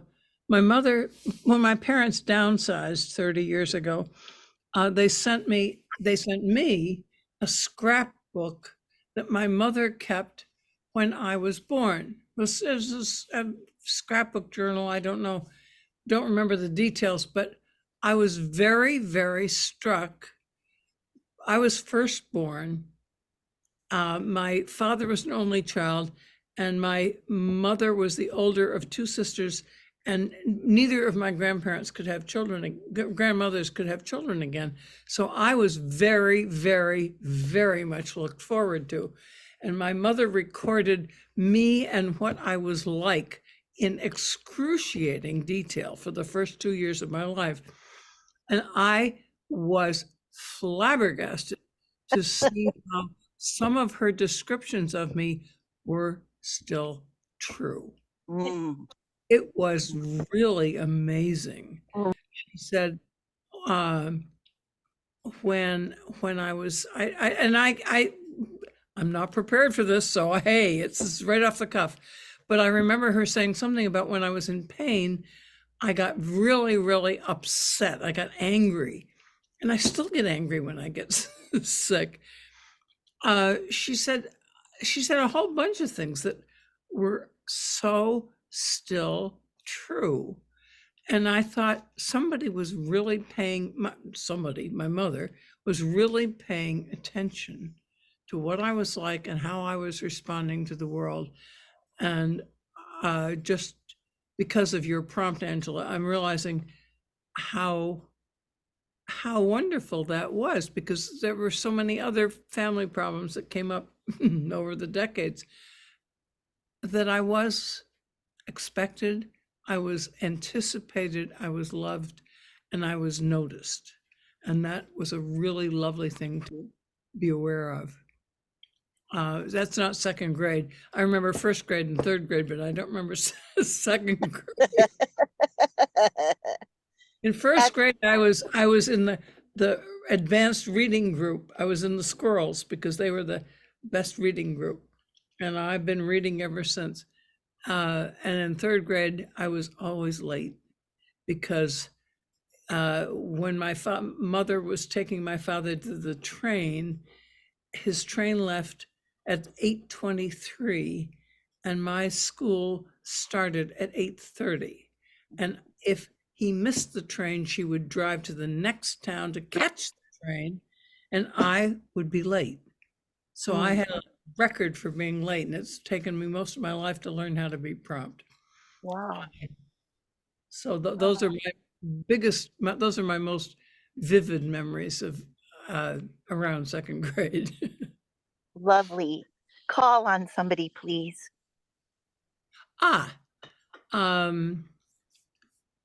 my mother, when my parents downsized 30 years ago. They sent me a scrapbook that my mother kept when I was born. It was a scrapbook journal. I don't remember the details, but I was very, very struck. I was first born. My father was an only child, and my mother was the older of two sisters, and neither of my grandparents could have children, grandmothers could have children again. So I was very, very, very much looked forward to. And my mother recorded me and what I was like in excruciating detail for the first 2 years of my life. And I was flabbergasted to see how some of her descriptions of me were still true. Mm. It was really amazing. She said, when I was, I'm not prepared for this, so hey, it's right off the cuff. But I remember her saying something about when I was in pain, I got really, really upset. I got angry, and I still get angry when I get sick. She said a whole bunch of things that were so still true. And I thought somebody was really paying, my mother was really paying attention to what I was like and how I was responding to the world. And just because of your prompt, Angela, I'm realizing how wonderful that was, because there were so many other family problems that came up over the decades that I was expected, I was anticipated, I was loved, and I was noticed. And that was a really lovely thing to be aware of. That's not second grade. I remember first grade and third grade, but I don't remember second grade. In first grade, I was in the advanced reading group. I was in the squirrels because they were the best reading group, and I've been reading ever since. And in third grade, I was always late because when my mother was taking my father to the train, his train left at 8:23, and my school started at 8:30. And if he missed the train, she would drive to the next town to catch the train, and I would be late. So I had a record for being late, and it's taken me most of my life to learn how to be prompt. Wow. So those are those are my most vivid memories of around second grade. Lovely. Call on somebody, please.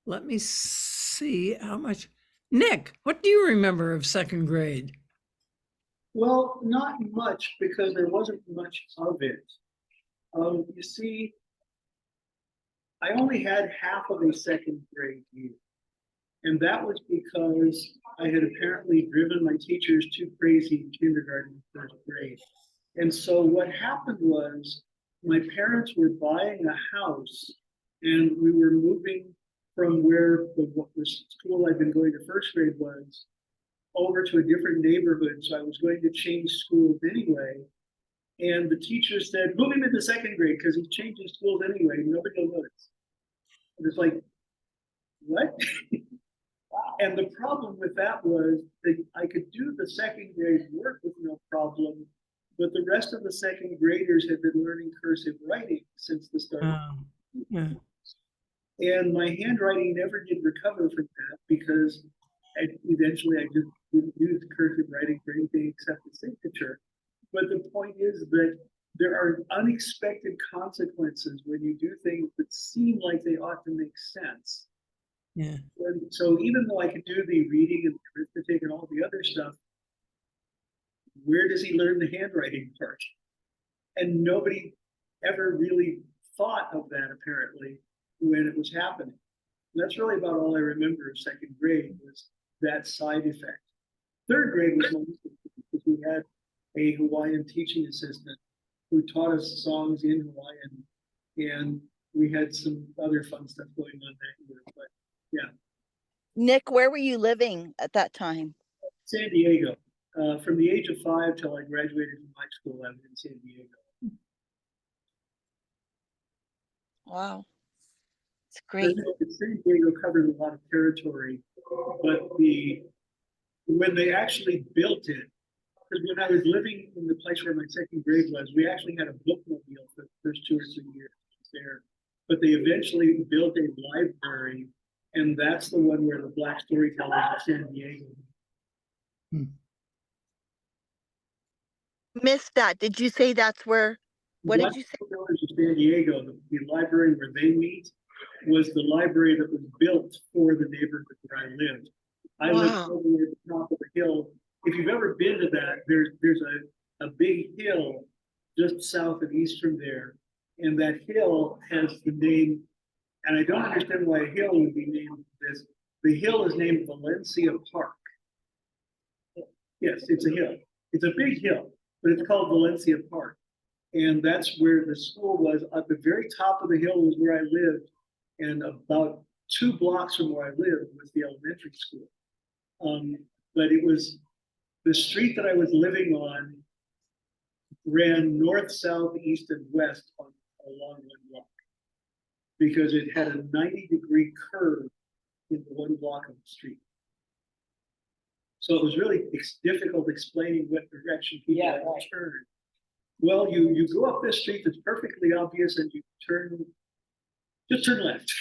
Let me see how much. Nick, what do you remember of second grade? Well, not much, because there wasn't much of it. You see, I only had half of a second grade year. And that was because I had apparently driven my teachers too crazy in kindergarten and first grade. And so what happened was my parents were buying a house, and we were moving from where the school I'd been going to first grade was over to a different neighborhood. So I was going to change schools anyway. And the teacher said, move him into second grade because he's changing schools anyway. Nobody will notice. And it's like, what? And the problem with that was that I could do the second grade work with no problem, but the rest of the second graders had been learning cursive writing since the start. Yeah. And my handwriting never did recover from that, because eventually I just didn't use cursive writing for anything except the signature. But the point is that there are unexpected consequences when you do things that seem like they ought to make sense. Yeah. And so even though I could do the reading and the arithmetic and all the other stuff, where does he learn the handwriting part? And nobody ever really thought of that, apparently, when it was happening. That's really about all I remember of second grade was that side effect. Third grade was more because we had a Hawaiian teaching assistant who taught us songs in Hawaiian, and we had some other fun stuff going on that year. But yeah, Nick, where were you living at that time? San Diego. From the age of 5 till I graduated from high school, I was in San Diego. Wow. It's great. San Diego covered a lot of territory, but when they actually built it, because when I was living in the place where my second grade was, we actually had a bookmobile for the first 2 or 3 years there. But they eventually built a library, and that's the one where the Black Storytellers of San Diego. Missed that. Did you say that's where, what did you say? Black Storytellers of San Diego, the library where they meet, was the library that was built for the neighborhood where I lived. I lived Wow. over at the top of the hill. If you've ever been to that, there's a big hill just south and east from there. And that hill has the name, and I don't understand why a hill would be named this. The hill is named Valencia Park. Yes, it's a hill. It's a big hill, but it's called Valencia Park. And that's where the school was. At the very top of the hill was where I lived. And about 2 blocks from where I lived was the elementary school. But it was the street that I was living on ran north, south, east, and west along one block because it had a 90-degree curve in the one block of the street. So it was really difficult explaining what direction people had to turn. Well, you go up this street that's perfectly obvious and you just turn left.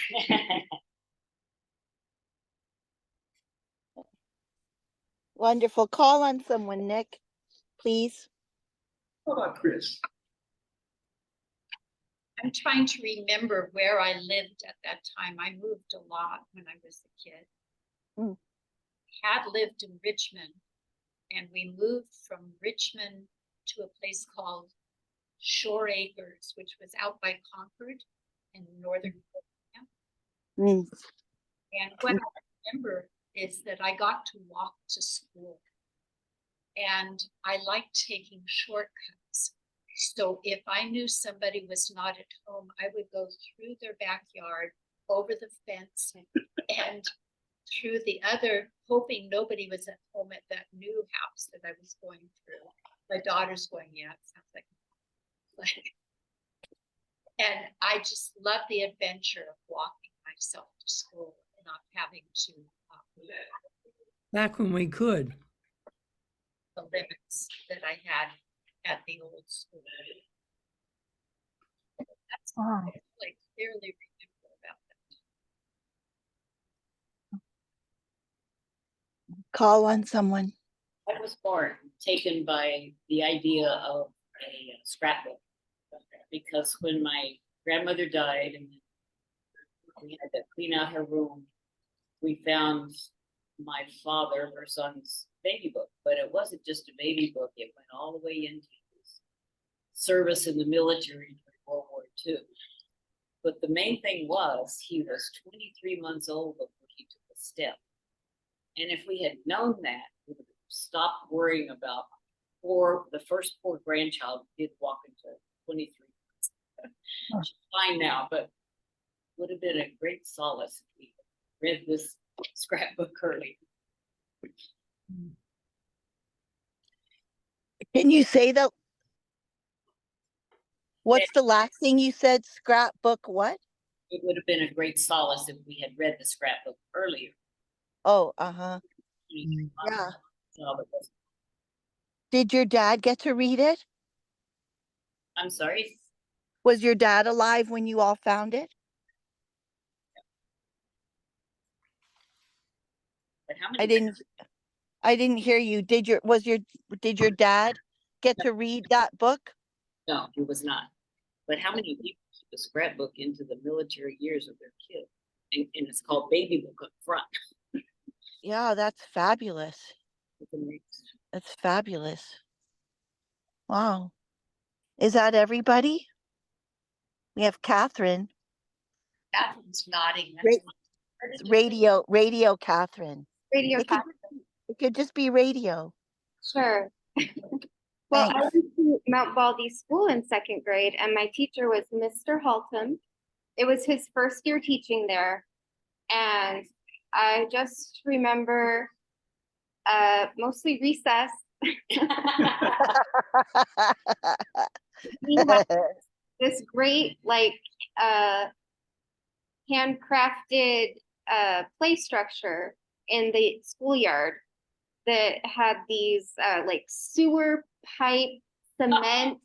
Wonderful. Call on someone, Nick, please. How about Chris? I'm trying to remember where I lived at that time. I moved a lot when I was a kid. Mm. Had lived in Richmond, and we moved from Richmond to a place called Shore Acres, which was out by Concord in northern California. Mm. And what I remember is that I got to walk to school, and I liked taking shortcuts. So if I knew somebody was not at home, I would go through their backyard, over the fence, and through the other, hoping nobody was at home at that new house that I was going through. My daughter's going, yeah, it sounds like. And I just love the adventure of walking myself to school and not having to Back when we could. the limits that I had at the old school. That's Wow. like clearly remember about that. Call on someone. I was born taken by the idea of a scrapbook. Because when my grandmother died and we had to clean out her room, we found my father, her son's baby book. But it wasn't just a baby book, it went all the way into his service in the military during World War II. But the main thing was he was 23 months old before he took a step. And if we had known that, we would have stopped worrying about the first poor grandchild did walk into 23 months. She's fine now, but would have been a great solace if we read this scrapbook early. Can you say that? What's the last thing you said? Scrapbook what? It would have been a great solace if we had read the scrapbook earlier. Oh, uh-huh. Yeah. Did your dad get to read it? I'm sorry. Was your dad alive when you all found it? But how many? I didn't hear you. Did your dad get to read that book? No, he was not. But how many people keep a scrapbook into the military years of their kid? And it's called baby book up front. Yeah, that's fabulous. That's fabulous. Wow. Is that everybody? We have Catherine. Catherine's nodding. That's Great. It's radio Catherine. Radio It could, it could just be radio. Sure. Well, I Thanks. went to Mount Baldy School in second grade, and my teacher was Mr. Haltom. It was his first year teaching there, and I just remember mostly recess. We had this great, like, handcrafted play structure in the schoolyard that had these like sewer pipe cement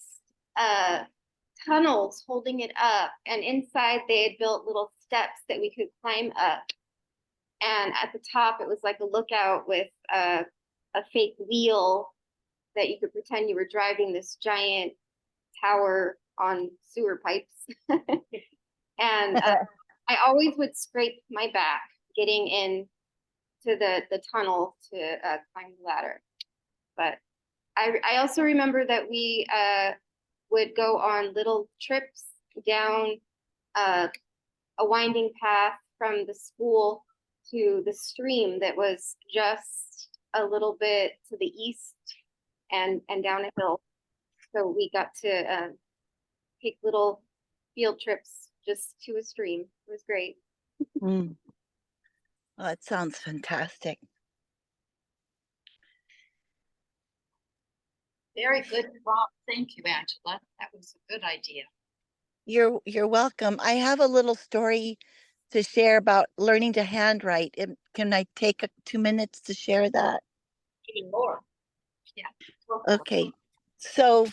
tunnels holding it up, and inside they had built little steps that we could climb up, and at the top it was like a lookout with a fake wheel that you could pretend you were driving this giant tower on sewer pipes. And I always would scrape my back getting in to the tunnel to climb the ladder. But I also remember that we would go on little trips down a winding path from the school to the stream that was just a little bit to the east and down a hill. So we got to take little field trips just to a stream. It was great. Mm. Oh, that sounds fantastic. Very good, Rob. Thank you, Angela. That was a good idea. You're welcome. I have a little story to share about learning to handwrite. Can I take 2 minutes to share that? Even more. Yeah. Okay. So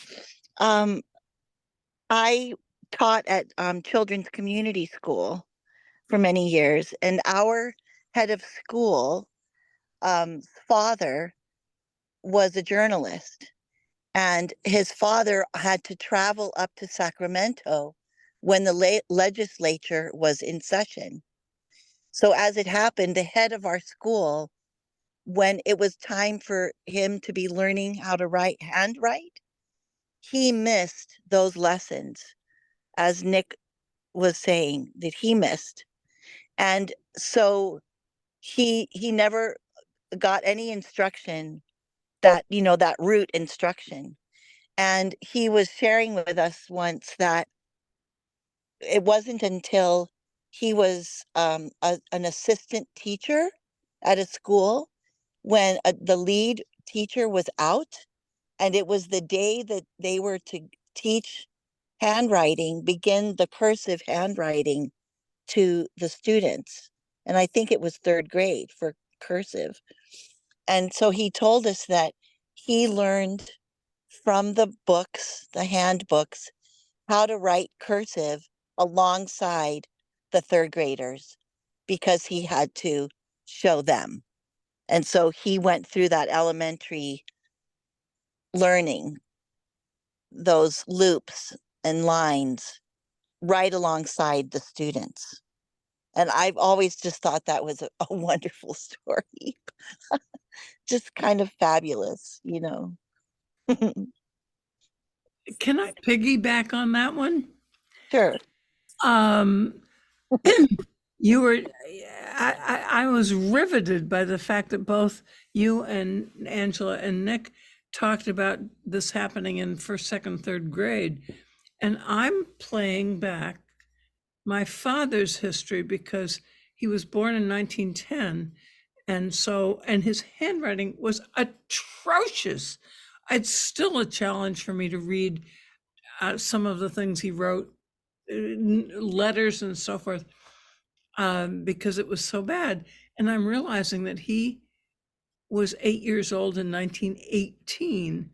I taught at Children's Community School for many years, and our head of school father was a journalist, and his father had to travel up to Sacramento when the legislature was in session. So as it happened, the head of our school, when it was time for him to be learning how to handwrite, he missed those lessons, as Nick was saying, that he missed. And so he never got any instruction, that that root instruction. And he was sharing with us once that it wasn't until he was an assistant teacher at a school when the lead teacher was out, and it was the day that they were to teach handwriting, begin the cursive handwriting to the students. And I think it was third grade for cursive. And so he told us that he learned from the books, the handbooks, how to write cursive alongside the third graders because he had to show them. And so he went through that elementary learning, those loops and lines right alongside the students. And I've always just thought that was a wonderful story. Just kind of fabulous. Can I piggyback on that one? Sure. You were, I was riveted by the fact that both you and Angela and Nick talked about this happening in first, second, third grade. And I'm playing back my father's history because he was born in 1910. And his handwriting was atrocious. It's still a challenge for me to read some of the things he wrote, letters and so forth, because it was so bad. And I'm realizing that he was 8 years old in 1918.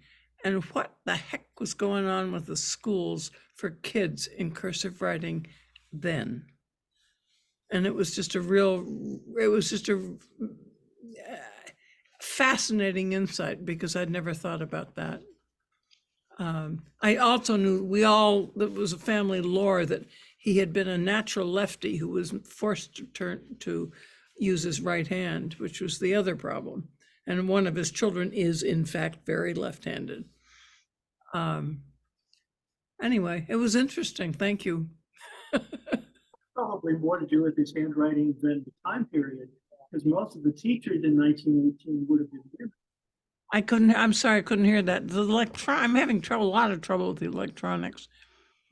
And what the heck was going on with the schools for kids in cursive writing then? And it was just a fascinating insight because I'd never thought about that. I also knew it was a family lore that he had been a natural lefty who was forced to use his right hand, which was the other problem. And one of his children is in fact very left-handed. Anyway, it was interesting. Thank you. probably more to do with his handwriting than the time period, because most of the teachers in 1918 would have been women. I'm sorry, I couldn't hear that. I'm having a lot of trouble with the electronics.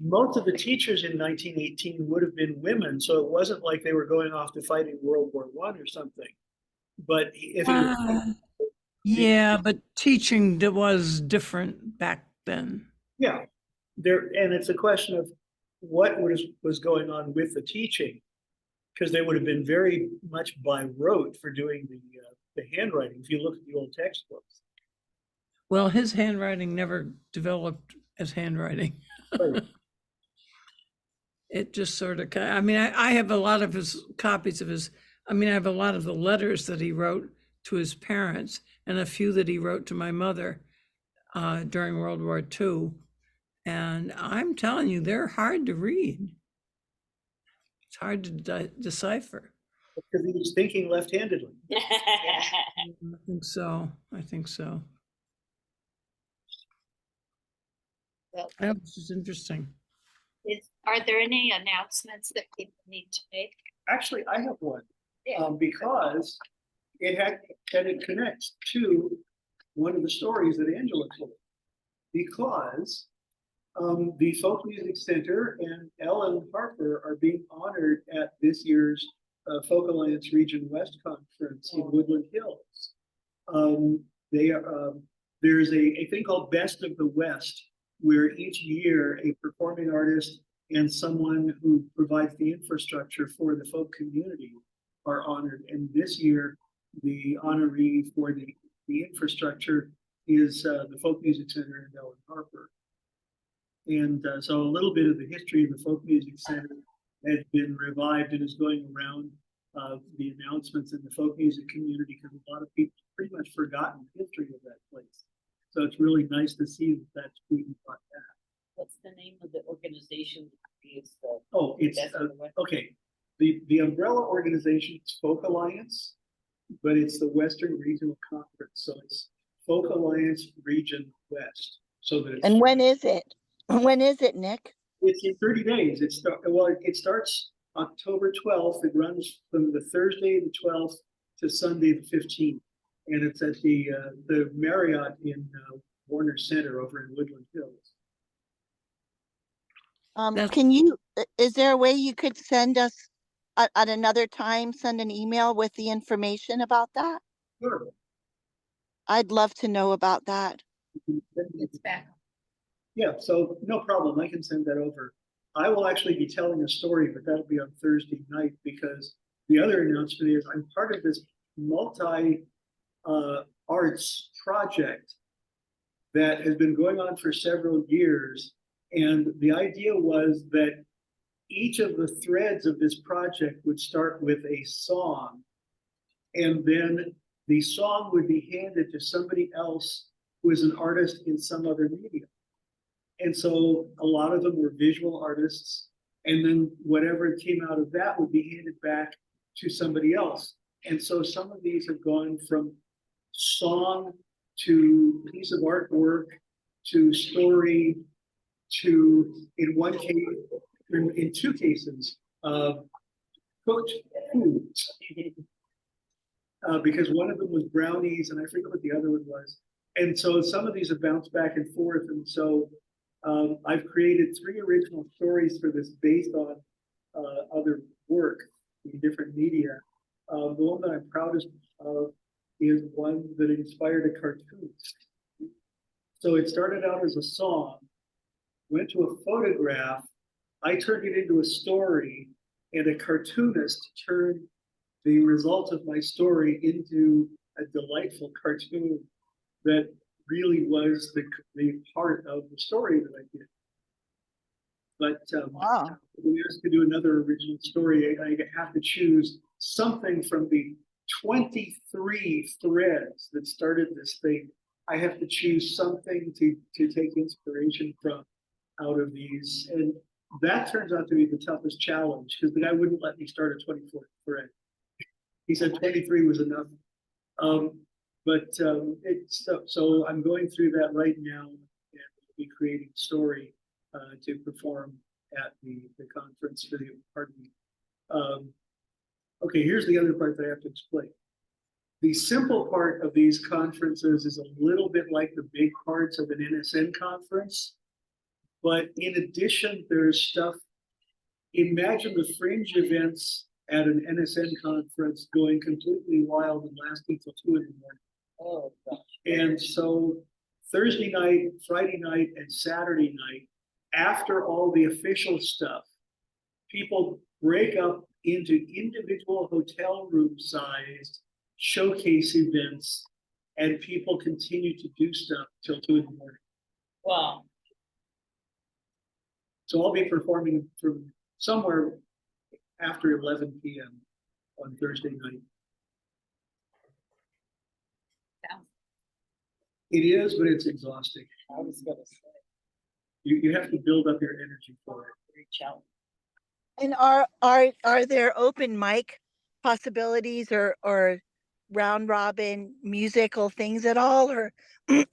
Most of the teachers in 1918 would have been women, so it wasn't like they were going off to fight in World War I or something. But if he was, Uh, yeah, but teaching was different back then. yeah, there, and it's a question of what was going on with the teaching, because they would have been very much by rote for doing the handwriting. If you look at the old textbooks, Well, his handwriting never developed as handwriting. right. It just sort of, I mean, I have a lot of his copies of his, I mean, I have a lot of the letters that he wrote to his parents and a few that he wrote to my mother during World War II. And I'm telling you, they're hard to read. It's hard to decipher. Because he was thinking left-handedly. I think so. I think so. Well, That was just interesting. Are there any announcements that people need to make? Actually, I have one, Yeah. because it connects to one of the stories that Angela told. Because the Folk Music Center and Ellen Harper are being honored at this year's Folk Alliance Region West Conference in Woodland Hills. There's a thing called Best of the West, where each year a performing artist and someone who provides the infrastructure for the folk community are honored. And this year, the honoree for the infrastructure is the Folk Music Center and Ellen Harper. And so a little bit of the history of the Folk Music Center has been revived and is going around the announcements in the folk music community, because a lot of people pretty much forgotten the history of that place. So it's really nice to see that that's being brought back. What's the name of the organization? Oh, it's okay. The umbrella organization is Folk Alliance, but it's the Western Regional Conference. So it's Folk Alliance Region West. So that And when is it? When is it, Nick? it's in 30 days. It starts October 12th. It runs from the Thursday the 12th to Sunday the 15th. And it's at the Marriott in Warner Center over in Woodland Hills. Is there a way you could send us at another time, send an email with the information about that? Sure. I'd love to know about that. It's back. Yeah, so no problem. I can send that over. I will actually be telling a story, but that'll be on Thursday night, because the other announcement is I'm part of this arts project that has been going on for several years. And the idea was that each of the threads of this project would start with a song, and then the song would be handed to somebody else who is an artist in some other medium. And so a lot of them were visual artists, and then whatever came out of that would be handed back to somebody else. And so some of these have gone from song to piece of artwork to story to, in one case, in two cases, cooked foods. Because one of them was brownies, and I forget what the other one was. And so some of these have bounced back and forth. And so I've created 3 original stories for this based on other work in different media. The one that I'm proudest of is one that inspired a cartoon. So it started out as a song, went to a photograph, I turned it into a story, and a cartoonist turned the result of my story into a delightful cartoon that really was the part of the story that I did. But Wow. when I asked to do another original story, I have to choose something from the 23 threads that started this thing. I have to choose something to take inspiration from out of these. And that turns out to be the toughest challenge, because the guy wouldn't let me start a 24th thread. He said 23 was enough. So I'm going through that right now, and we'll be creating a story to perform at the conference for the Okay, here's the other part that I have to explain. The simple part of these conferences is a little bit like the big parts of an NSN conference. But in addition, there's stuff. Imagine the fringe events at an NSN conference going completely wild and lasting till 2 in the morning. Oh, gosh. And so Thursday night, Friday night, and Saturday night, after all the official stuff, people break up into individual hotel room sized showcase events, and people continue to do stuff till 2 in the morning. Wow. So I'll be performing from somewhere after 11 p.m. on Thursday night. It is, but it's exhausting. I was gonna say, You have to build up your energy for it. very challenging. And are there open mic possibilities or round robin musical things at all, or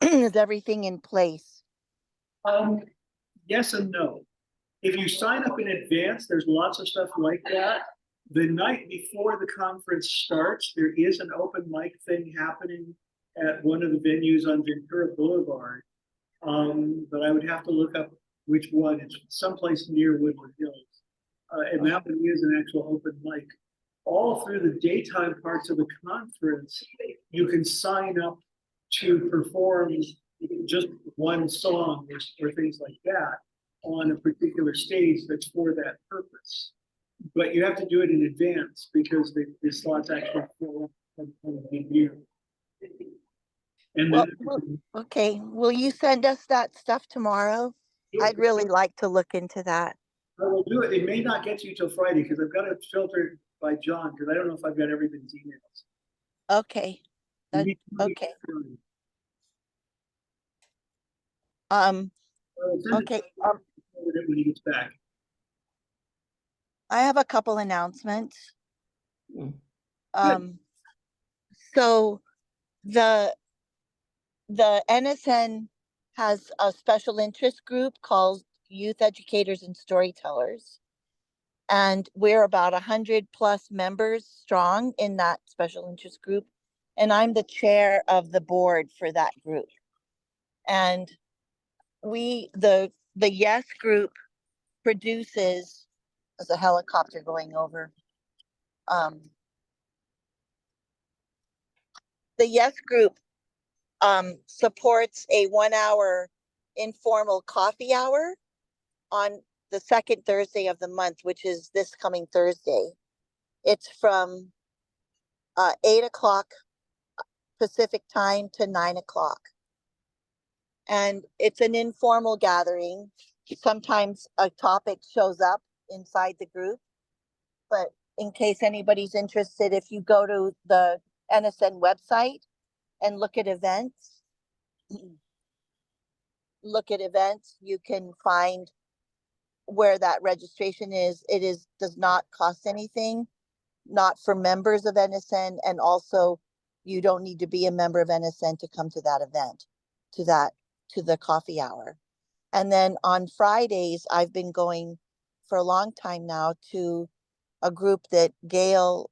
is everything in place? Yes and no. If you sign up in advance, there's lots of stuff like that. The night before the conference starts, there is an open mic thing happening at one of the venues on Ventura Boulevard. But I would have to look up which one. It's someplace near Woodland Hills. And that one is an actual open mic. All through the daytime parts of the conference, you can sign up to perform just one song or things like that on a particular stage that's for that purpose. But you have to do it in advance because the slots actually fill up on the year. And Well, then, okay, will you send us that stuff tomorrow? I'd really like to look into that. I will do it. It may not get to you till Friday because I've got to filter it by John because I don't know if I've got everybody's emails. Okay, You need to okay. Friday. Um, Send it okay, when he gets back. I have a couple announcements. Mm. So the NSN has a special interest group called Youth Educators and Storytellers. And we're about 100+ members strong in that special interest group. And I'm the chair of the board for that group. And the Yes group produces, there's a helicopter going over. The Yes group supports a 1-hour informal coffee hour on the second Thursday of the month, which is this coming Thursday. It's from 8 o'clock Pacific time to 9 o'clock. And it's an informal gathering. Sometimes a topic shows up inside the group, but in case anybody's interested, if you go to the NSN website and look at events, you can find where that registration is. Does not cost anything, not for members of NSN, and also you don't need to be a member of NSN to come to that event, to the coffee hour. And then on Fridays, I've been going for a long time now to a group that Gail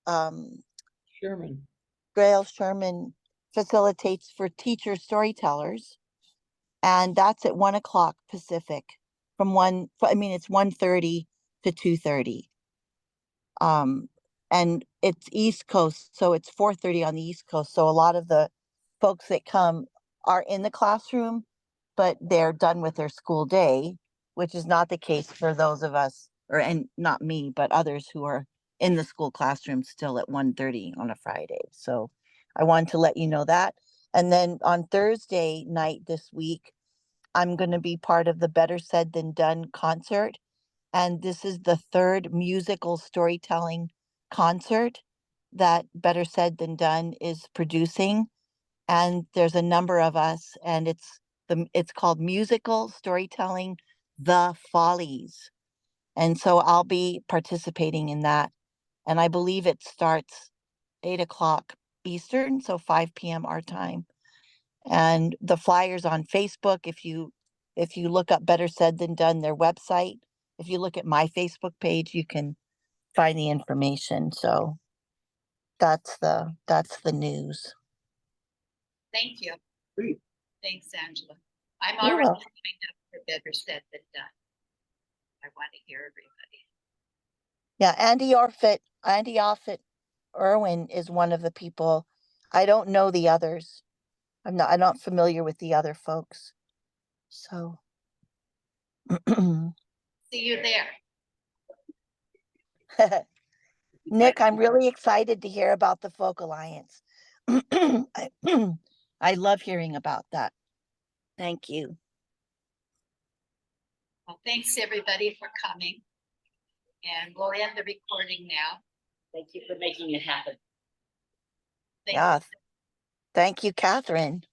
Sherman facilitates for teacher storytellers. And that's at 1 o'clock Pacific it's 1:30 to 2:30. And it's East Coast, so it's 4:30 on the East Coast. So a lot of the folks that come are in the classroom, but they're done with their school day, which is not the case for those of us, and not me, but others who are in the school classroom still at 1:30 on a Friday. So I wanted to let you know that. And then on Thursday night this week, I'm going to be part of the Better Said Than Done concert. And this is the third musical storytelling concert that Better Said Than Done is producing. And there's a number of us, and it's called Musical Storytelling The Follies. And so I'll be participating in that. And I believe it starts 8 o'clock Eastern, so 5 p.m. our time. And the flyers on Facebook, if you look up Better Said Than Done, their website, if you look at my Facebook page, you can find the information. So that's the news. Thank you. Great. Thanks, Angela. I'm You're already welcome. coming up for better said than done. I want to hear everybody. Yeah, Andy Offit Irwin is one of the people. I don't know the others. I'm not familiar with the other folks. So See you there. Nick, I'm really excited to hear about the Folk Alliance. I love hearing about that. Thank you. Well, thanks everybody for coming. And we'll end the recording now. Thank you for making it happen. Thank Yeah. Thank you, Catherine.